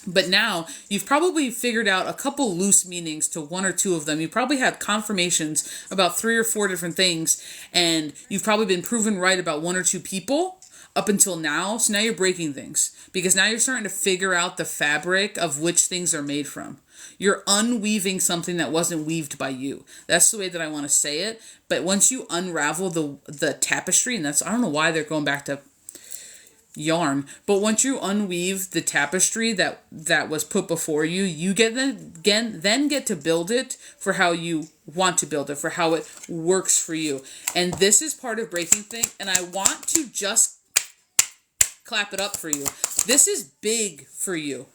but now you've probably figured out a couple loose meanings to one or two of them. You probably had confirmations about 3 or 4 different things, and you've probably been proven right about 1 or 2 people up until now. So now you're breaking things, because now you're starting to figure out the fabric of which things are made from. You're unweaving something that wasn't weaved by you. That's the way that I want to say it. But once you unravel the tapestry, and that's, I don't know why they're going back to yarn, but once you unweave the tapestry that was put before you, you then get to build it for how you want to build it, for how it works for you. And this is part of breaking things, and I want to just clap it up for you. This is big for you.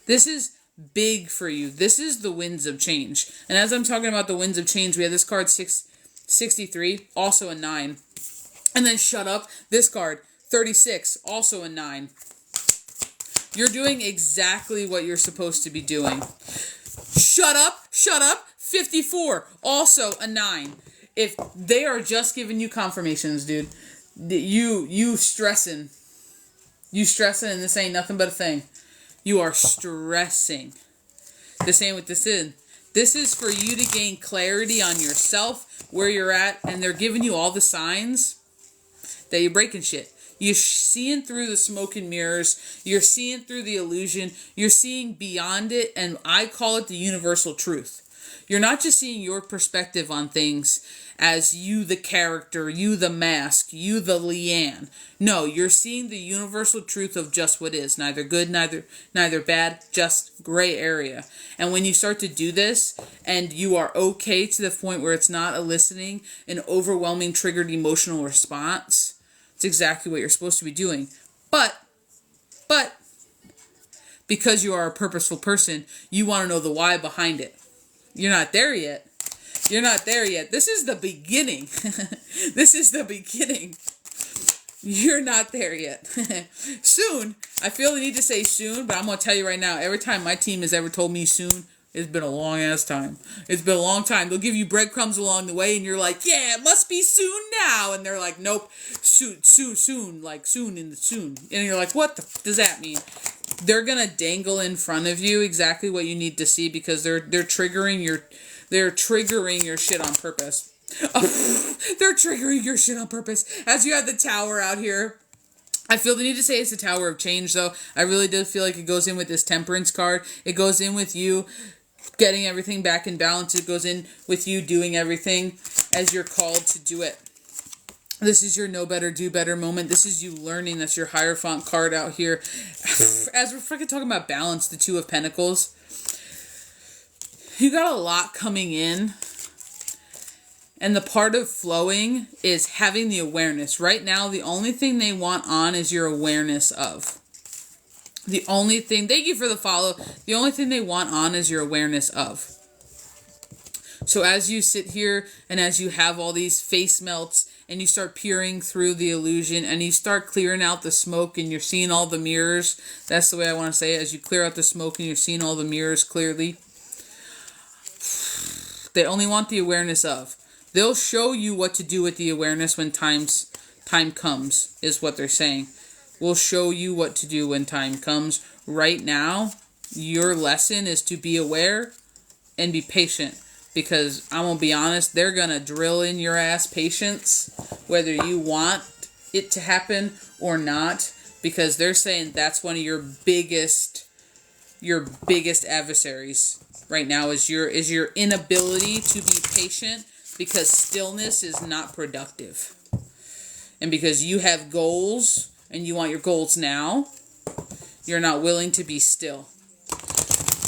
This is big for you. This is the winds of change. And as I'm talking about the winds of change, we have this card 663, also a 9. And then shut up, this card 36, also a 9. You're doing exactly what you're supposed to be doing. Shut up, 54, also a 9. If they are just giving you confirmations, dude, you stressing. You stressing, and this ain't nothing but a thing. You are stressing. The same with this in. This is for you to gain clarity on yourself, where you're at, and they're giving you all the signs that you're breaking shit. You're seeing through the smoke and mirrors. You're seeing through the illusion. You're seeing beyond it, and I call it the universal truth. You're not just seeing your perspective on things as you the character, you the mask, you the LeighAnn. No, you're seeing the universal truth of just what is. Neither good, neither bad, just gray area. And when you start to do this, and you are okay to the point where it's not eliciting an overwhelming triggered emotional response, it's exactly what you're supposed to be doing. But, because you are a purposeful person, you want to know the why behind it. You're not there yet. You're not there yet. This is the beginning. This is the beginning. You're not there yet. Soon. I feel the need to say soon, but I'm going to tell you right now, every time my team has ever told me soon, it's been a long ass time. It's been a long time. They'll give you breadcrumbs along the way, and you're like, yeah, it must be soon now. And they're like, nope, soon, like soon in the soon. And you're like, what does that mean? They're going to dangle in front of you exactly what you need to see, because they're triggering your shit on purpose. They're triggering your shit on purpose. As you have the Tower out here. I feel the need to say it's the Tower of Change, though. I really do feel like it goes in with this Temperance card. It goes in with you getting everything back in balance. It goes in with you doing everything as you're called to do it. This is your know better, do better moment. This is you learning. That's your Hierophant card out here. As we're freaking talking about balance, the Two of Pentacles. You got a lot coming in. And the part of flowing is having the awareness. Right now, the only thing they want on is your awareness of. The only thing, thank you for the follow. The only thing they want on is your awareness of. So as you sit here and as you have all these face melts and you start peering through the illusion and you start clearing out the smoke and you're seeing all the mirrors, that's the way I want to say it, as you clear out the smoke and you're seeing all the mirrors clearly, they only want the awareness of. They'll show you what to do with the awareness when time comes, is what they're saying. We'll show you what to do when time comes. Right now, your lesson is to be aware and be patient. Because I'm going to be honest, they're going to drill in your ass patience, whether you want it to happen or not. Because they're saying that's one of your biggest adversaries right now is your inability to be patient, because stillness is not productive. And because you have goals and you want your goals now, you're not willing to be still.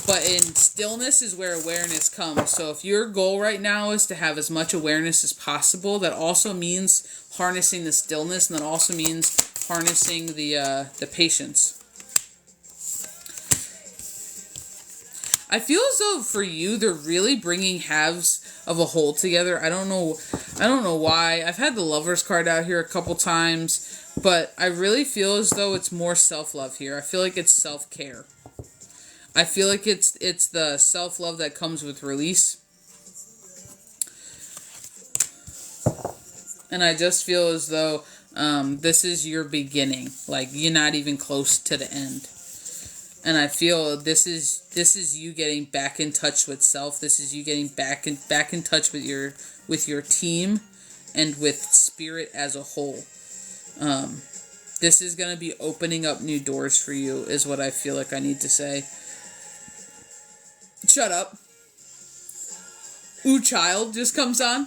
But in stillness is where awareness comes. So if your goal right now is to have as much awareness as possible, that also means harnessing the stillness, and that also means harnessing the patience. I feel as though for you, they're really bringing halves of a whole together. I don't know why. I've had the Lovers card out here a couple times, but I really feel as though it's more self-love here. I feel like it's self-care. I feel like it's the self-love that comes with release. And I just feel as though this is your beginning. Like, you're not even close to the end. And I feel this is you getting back in touch with self. This is you getting back in touch with your team and with spirit as a whole. This is going to be opening up new doors for you, is what I feel like I need to say. Shut up. Ooh, Child just comes on.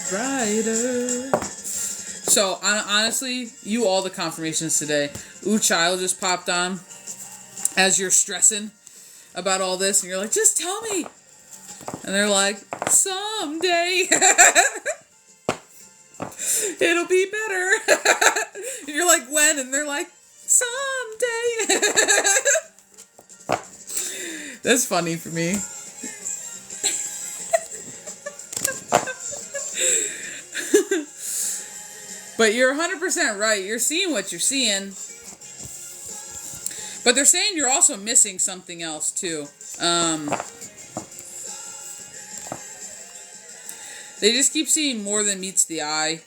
Brighter. So, honestly, you all the confirmations today. Ooh, Child just popped on as you're stressing about all this, and you're like, just tell me. And they're like, someday it'll be better. And you're like, when? And they're like, someday. That's funny for me. But you're 100% right. You're seeing what you're seeing. But they're saying you're also missing something else too. They just keep seeing more than meets the eye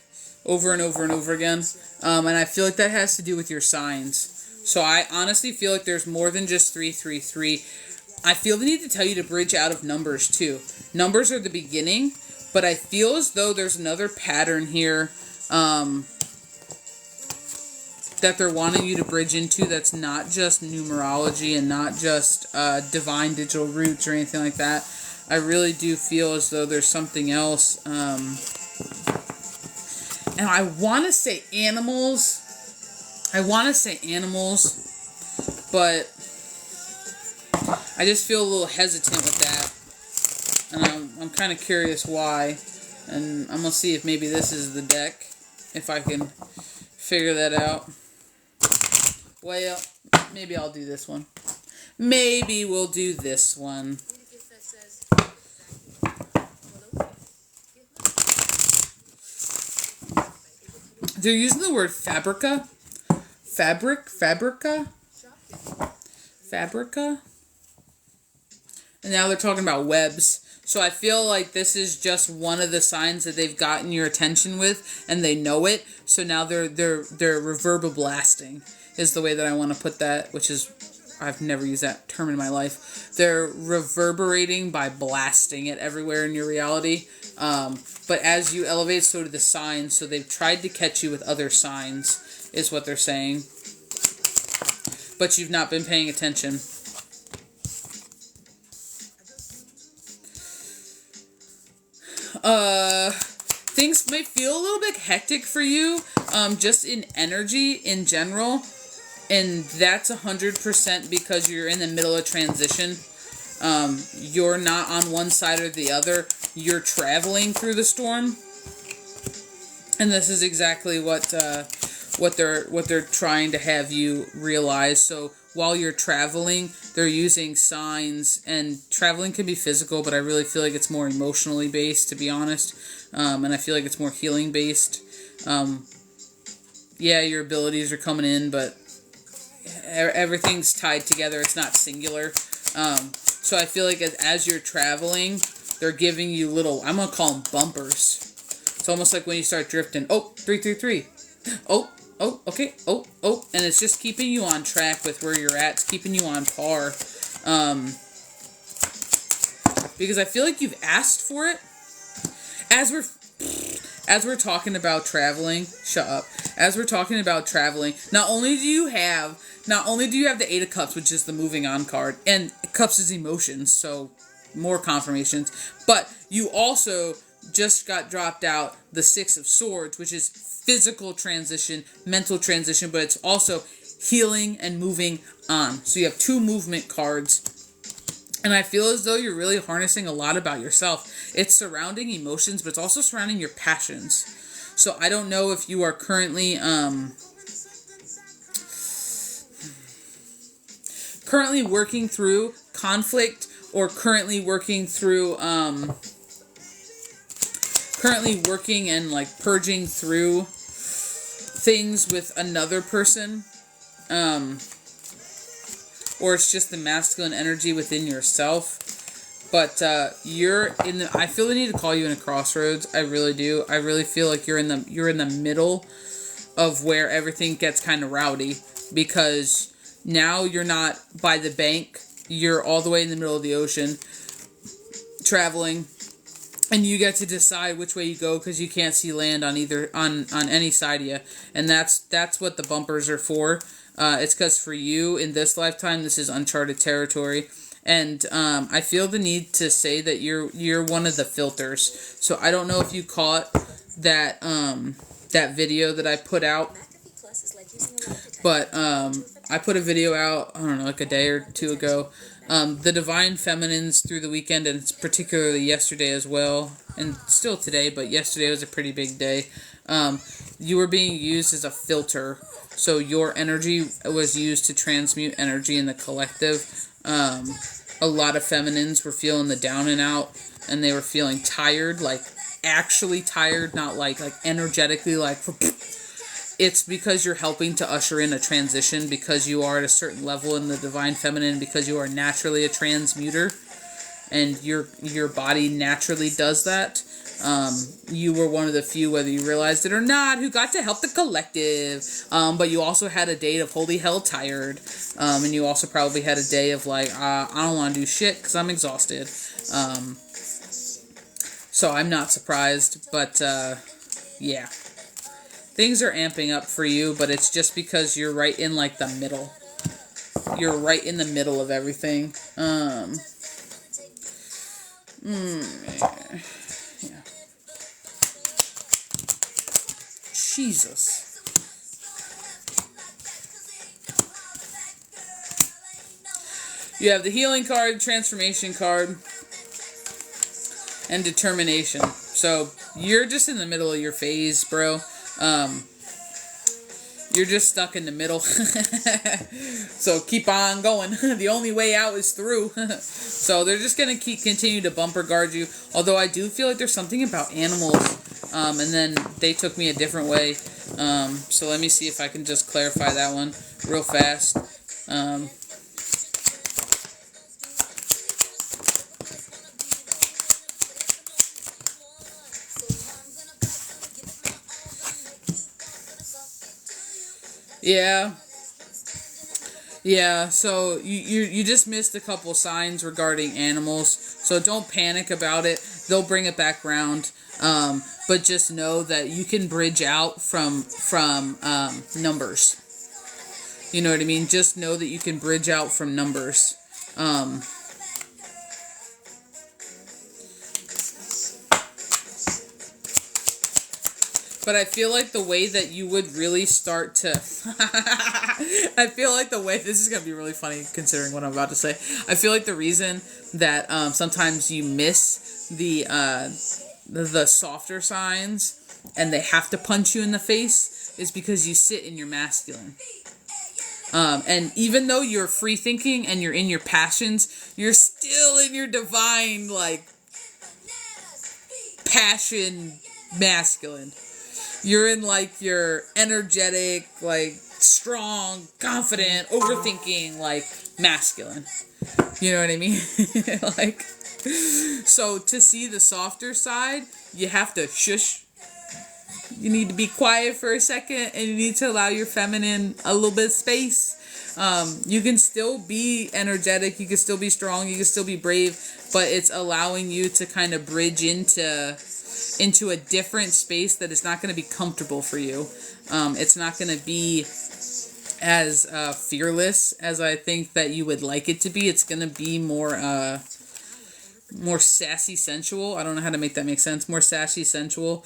over and over and over again. And I feel like that has to do with your signs. So I honestly feel like there's more than just 333. I feel the need to tell you to bridge out of numbers too. Numbers are the beginning, but I feel as though there's another pattern here that they're wanting you to bridge into that's not just numerology and not just divine digital roots or anything like that. I really do feel as though there's something else. And I want to say animals. But I just feel a little hesitant with that. And I'm kind of curious why. And I'm going to see if maybe this is the deck. If I can figure that out. Well, maybe I'll do this one. Maybe we'll do this one. They're using the word fabrica. Fabrica. And now they're talking about webs. So I feel like this is just one of the signs that they've gotten your attention with, and they know it. So now they're reverberblasting is the way that I want to put that, which is, I've never used that term in my life. They're reverberating by blasting it everywhere in your reality. But as you elevate, so do the signs. So they've tried to catch you with other signs, is what they're saying. But you've not been paying attention. Things may feel a little bit hectic for you, just in energy in general. And that's 100% because you're in the middle of transition. You're not on one side or the other. You're traveling through the storm. And this is exactly what they're trying to have you realize. So while you're traveling, they're using signs, and traveling can be physical, but I really feel like it's more emotionally based, to be honest. And I feel like it's more healing based. Yeah, your abilities are coming in, but everything's tied together. It's not singular. So I feel like as you're traveling, they're giving you little, I'm going to call them bumpers. It's almost like when you start drifting. Oh, 333. Oh, okay. Oh. And it's just keeping you on track with where you're at. It's keeping you on par. Because I feel like you've asked for it. As we're talking about traveling, shut up. As we're talking about traveling, not only do you have the Eight of Cups, which is the moving on card, and Cups is emotions, so more confirmations, but you also just got dropped out the Six of Swords, which is physical transition, mental transition, but it's also healing and moving on. So you have 2 movement cards. And I feel as though you're really harnessing a lot about yourself. It's surrounding emotions, but it's also surrounding your passions. So I don't know if you are currently working through conflict, or currently working and like purging through things with another person. Or it's just the masculine energy within yourself. But I feel the need to call you in a crossroads. I really do. I really feel like you're in the middle of where everything gets kind of rowdy, because now you're not by the bank. You're all the way in the middle of the ocean traveling, and you get to decide which way you go, because you can't see land on any side of you. And that's what the bumpers are for. It's because for you in this lifetime, this is uncharted territory. And I feel the need to say that you're one of the filters. So I don't know if you caught that video that I put out, but I put a video out, I don't know, like a day or 2 ago. The Divine Feminines through the weekend, and particularly yesterday as well, and still today, but yesterday was a pretty big day. You were being used as a filter. So your energy was used to transmute energy in the collective. A lot of feminines were feeling the down and out, and they were feeling tired, like actually tired, not like energetically, like it's because you're helping to usher in a transition, because you are at a certain level in the Divine Feminine, because you are naturally a transmuter, and your body naturally does that. You were one of the few, whether you realized it or not, who got to help the collective. But you also had a day of holy hell tired. And you also probably had a day of like, I don't want to do shit because I'm exhausted. So I'm not surprised, but, yeah. Things are amping up for you, but it's just because you're right in like the middle. You're right in the middle of everything. Yeah. Jesus. You have the healing card, transformation card, and determination. So you're just in the middle of your phase, bro. You're just stuck in the middle. So keep on going. The only way out is through. So they're just going to continue to bumper guard you. Although I do feel like there's something about animals. And then they took me a different way. So let me see if I can just clarify that one real fast. Yeah, so you just missed a couple signs regarding animals, so don't panic about it. They'll bring it back round, but just know that you can bridge out from numbers. You know what I mean? Just know that you can bridge out from numbers. But I feel like the way that you would really start to... I feel like the way... This is going to be really funny considering what I'm about to say. I feel like the reason that sometimes you miss the softer signs and they have to punch you in the face is because you sit in your masculine. And even though you're free thinking and you're in your passions, you're still in your divine, like, passion masculine. You're in, like, your energetic, like, strong, confident, overthinking, like, masculine. You know what I mean? Like, so to see the softer side, you have to shush. You need to be quiet for a second, and you need to allow your feminine a little bit of space. You can still be energetic, you can still be strong, you can still be brave, but it's allowing you to kind of bridge into a different space that is not going to be comfortable for you. It's not going to be as fearless as I think that you would like it to be. It's going to be more sassy, sensual. I don't know how to make that make sense. More sassy, sensual.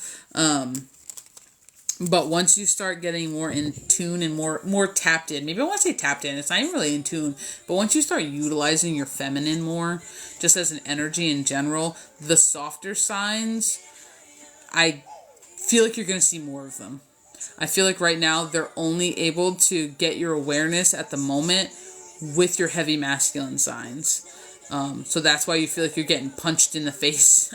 But once you start getting more in tune and more tapped in, maybe I want to say tapped in, it's not even really in tune, but once you start utilizing your feminine more, just as an energy in general, the softer signs, I feel like you're going to see more of them. I feel like right now they're only able to get your awareness at the moment with your heavy masculine signs. So that's why you feel like you're getting punched in the face.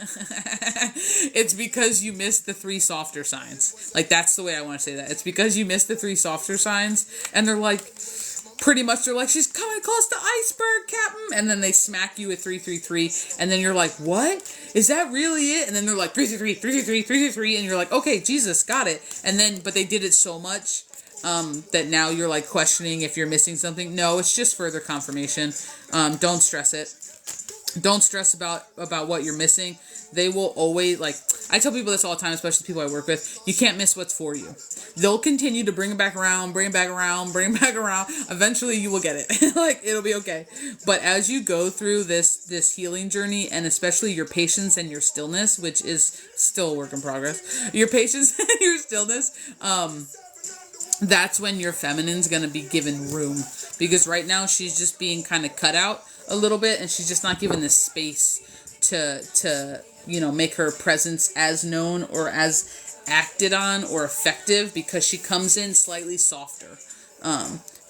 It's because you missed the 3 softer signs. Like, that's the way I want to say that. It's because you missed the 3 softer signs, and they're like, pretty much, they're like, she's coming close to iceberg, Captain. And then they smack you with 333, and then you're like, what? Is that really it? And then they're like, 333, 333, 333, and you're like, okay, Jesus, got it. And then, but they did it so much that now you're like questioning if you're missing something. No, it's just further confirmation. Don't stress it. Don't stress about what you're missing. They will always, like, I tell people this all the time, especially people I work with, you can't miss what's for you. They'll continue to bring it back around, bring it back around, bring it back around. Eventually you will get it. Like, it'll be okay. But as you go through this healing journey, and especially your patience and your stillness, which is still a work in progress, your patience and your stillness, that's when your feminine's going to be given room. Because right now she's just being kind of cut out a little bit, and she's just not given the space to make her presence as known or as acted on or effective, because she comes in slightly softer.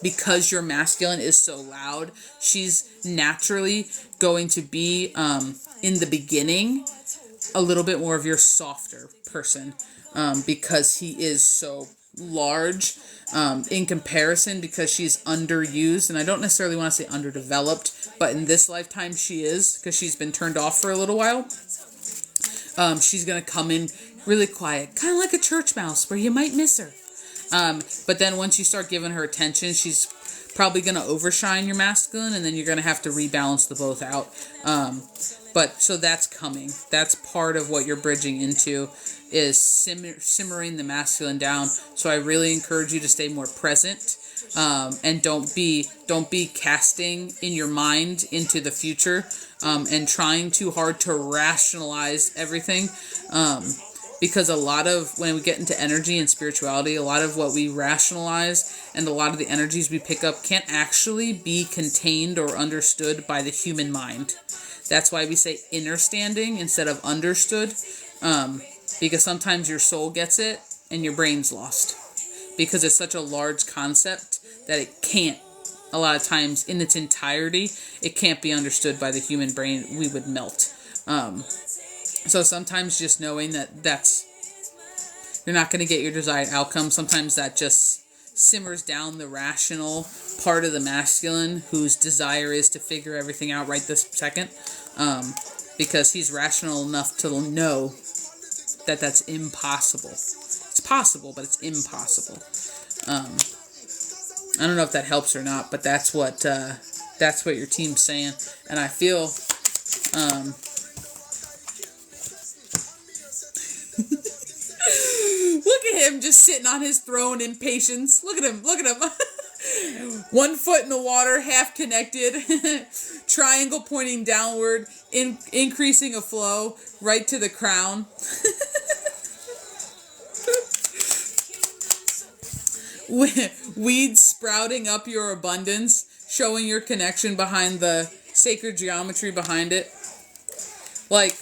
Because your masculine is so loud, she's naturally going to be in the beginning a little bit more of your softer person, because he is so large in comparison, because she's underused, and I don't necessarily want to say underdeveloped, but in this lifetime she is, because she's been turned off for a little while. She's gonna come in really quiet, kind of like a church mouse, where you might miss her. But then once you start giving her attention, she's probably gonna overshine your masculine, and then you're gonna have to rebalance the both out. But so that's coming. That's part of what you're bridging into, is simmering the masculine down. So I really encourage you to stay more present, and don't be casting in your mind into the future, and trying too hard to rationalize everything. Because a lot of, when we get into energy and spirituality, a lot of what we rationalize and a lot of the energies we pick up can't actually be contained or understood by the human mind. That's why we say understanding instead of understood. Because sometimes your soul gets it and your brain's lost. Because it's such a large concept that it can't, a lot of times in its entirety, it can't be understood by the human brain. We would melt. So sometimes just knowing that you're not going to get your desired outcome, sometimes that just simmers down the rational part of the masculine, whose desire is to figure everything out right this second, because he's rational enough to know that that's impossible. It's possible, but it's impossible. I don't know if that helps or not, but that's what your team's saying, and I feel look at him just sitting on his throne in patience. Look at him. 1 foot in the water, half connected, triangle pointing downward, increasing a flow right to the crown. Weeds sprouting up your abundance, showing your connection behind the sacred geometry behind it. Like,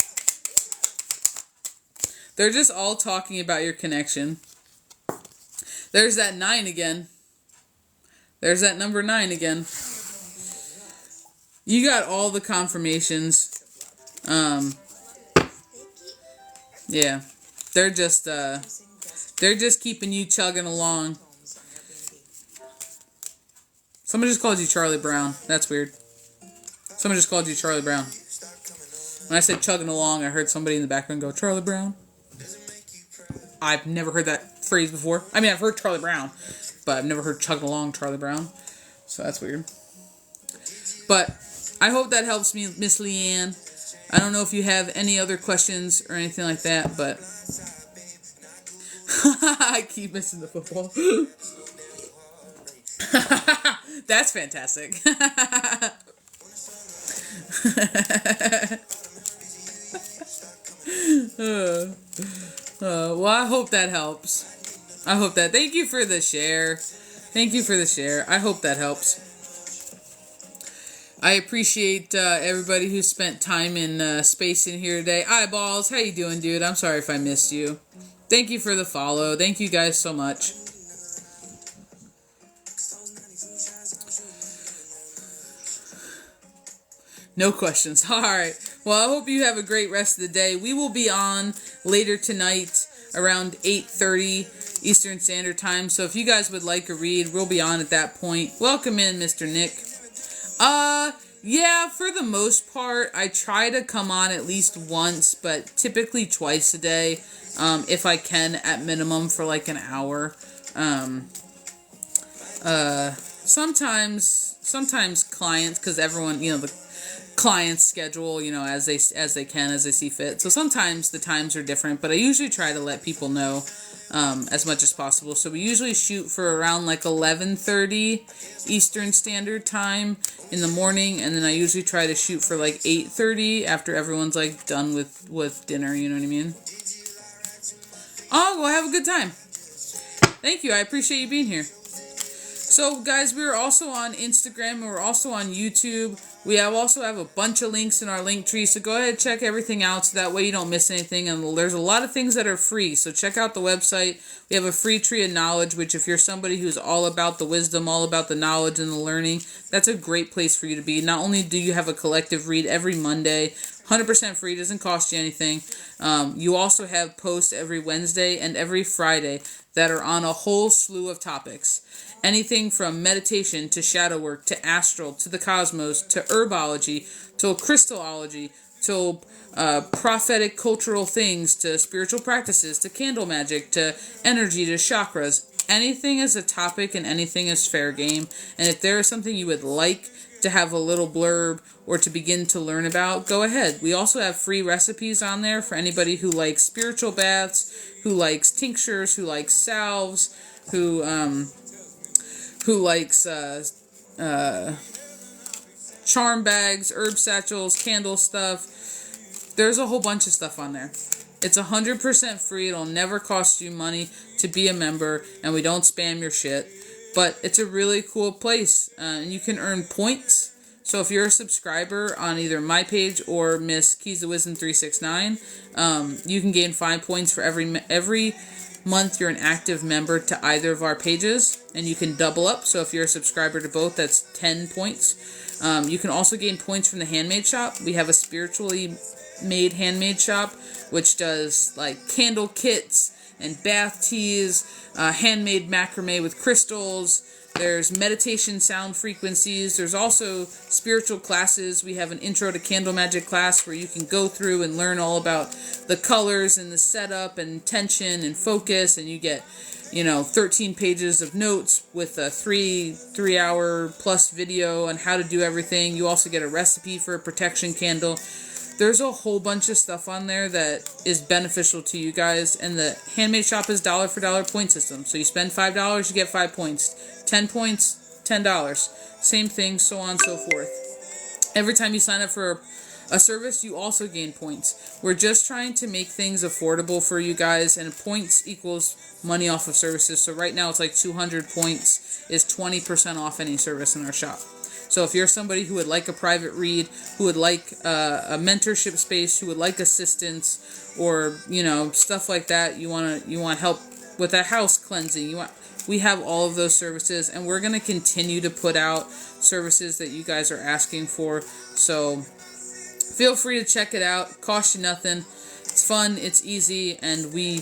they're just all talking about your connection. There's that 9 again. There's that number 9 again. You got all the confirmations. Yeah. They're just keeping you chugging along. Somebody just called you Charlie Brown. That's weird. Somebody just called you Charlie Brown. When I said chugging along, I heard somebody in the background go, Charlie Brown. I've never heard that phrase before. I mean, I've heard Charlie Brown, but I've never heard chugging along Charlie Brown. So that's weird. But I hope that helps me, Miss LeighAnn. I don't know if you have any other questions or anything like that, but I keep missing the football. That's fantastic. Well, I hope that helps. I hope that. Thank you for the share. Thank you for the share. I hope that helps. I appreciate everybody who spent time in space in here today. Eyeballs, how you doing, dude? I'm sorry if I missed you. Thank you for the follow. Thank you guys so much. No questions. All right. Well, I hope you have a great rest of the day. We will be on later tonight around 8:30 Eastern Standard Time. So if you guys would like a read, we'll be on at that point. Welcome in, Mr. Nick. Yeah, for the most part, I try to come on at least once, but typically twice a day, if I can, at minimum for like an hour. Sometimes clients, because everyone, the clients schedule, as they can, as they see fit. So sometimes the times are different, but I usually try to let people know as much as possible. So we usually shoot for around like 11:30 Eastern Standard Time in the morning, and then I usually try to shoot for like 8:30 after everyone's like done with dinner, you know what I mean? Oh, well, have a good time. Thank you, I appreciate you being here. So guys, we're also on Instagram, and we're also on YouTube. We also have a bunch of links in our link tree, so go ahead and check everything out so that way you don't miss anything. And there's a lot of things that are free, so check out the website. We have a free tree of knowledge, which if you're somebody who's all about the wisdom, all about the knowledge and the learning, that's a great place for you to be. Not only do you have a collective read every Monday, 100% free, doesn't cost you anything. You also have posts every Wednesday and every Friday that are on a whole slew of topics. Anything from meditation to shadow work to astral to the cosmos to herbology to crystallology to prophetic cultural things to spiritual practices to candle magic to energy to chakras. Anything is a topic and anything is fair game. And if there is something you would like to have a little blurb or to begin to learn about, go ahead. We also have free recipes on there for anybody who likes spiritual baths, who likes tinctures, who likes salves, who likes charm bags, herb satchels, candle stuff. There's a whole bunch of stuff on there. It's 100% free. It'll never cost you money to be a member, and we don't spam your shit. But it's a really cool place, and you can earn points. So if you're a subscriber on either my page or Miss Keys of Wisdom 369, you can gain 5 points for every month you're an active member to either of our pages, and you can double up. So if you're a subscriber to both, that's 10 points. You can also gain points from the handmade shop. We have a spiritually made handmade shop, which does like candle kits and bath teas, handmade macrame with crystals. There's meditation sound frequencies. There's also spiritual classes. We have an intro to candle magic class where you can go through and learn all about the colors and the setup and tension and focus, and you get 13 pages of notes with a 3 hour plus video on how to do everything. You also get a recipe for a protection candle. There's a whole bunch of stuff on there that is beneficial to you guys, and the handmade shop is dollar for dollar point system. So you spend $5, you get 5 points. 10 points, $10. Same thing, so on and so forth. Every time you sign up for a service, you also gain points. We're just trying to make things affordable for you guys, and points equals money off of services. So right now it's like 200 points is 20% off any service in our shop. So if you're somebody who would like a private read, who would like a mentorship space, who would like assistance, or stuff like that, you want help with that house cleansing, you want we have all of those services, and we're going to continue to put out services that you guys are asking for. So feel free to check it out. Costs you nothing. It's fun, it's easy, and we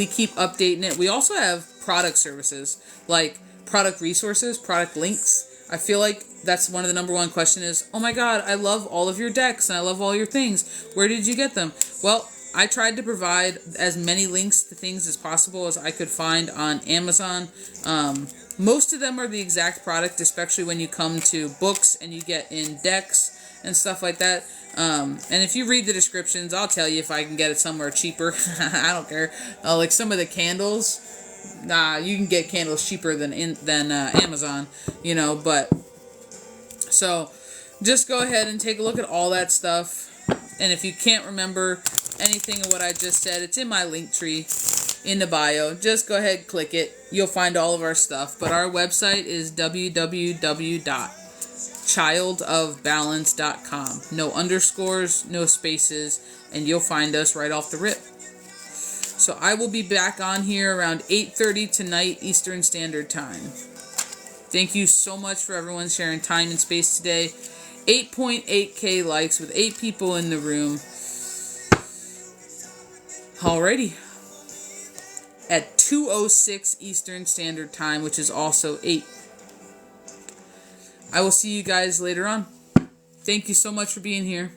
keep updating it. We also have product services, like product resources, product links. I feel like that's one of the number one question is, oh my god, I love all of your decks and I love all your things. Where did you get them? Well, I tried to provide as many links to things as possible as I could find on Amazon. Most of them are the exact product, especially when you come to books and you get in decks and stuff like that. And if you read the descriptions, I'll tell you if I can get it somewhere cheaper. I don't care. Like some of the candles, you can get candles cheaper than Amazon, you know. But so just go ahead and take a look at all that stuff. And if you can't remember anything of what I just said, it's in my link tree in the bio. Just go ahead, click it. You'll find all of our stuff. But our website is www.ChildOfBalance.com. No underscores, no spaces, and you'll find us right off the rip. So I will be back on here around 8:30 tonight Eastern Standard Time. Thank you so much for everyone sharing time and space today. 8.8k likes with 8 people in the room. Alrighty. At 2:06 Eastern Standard Time, which is also 8. I will see you guys later on. Thank you so much for being here.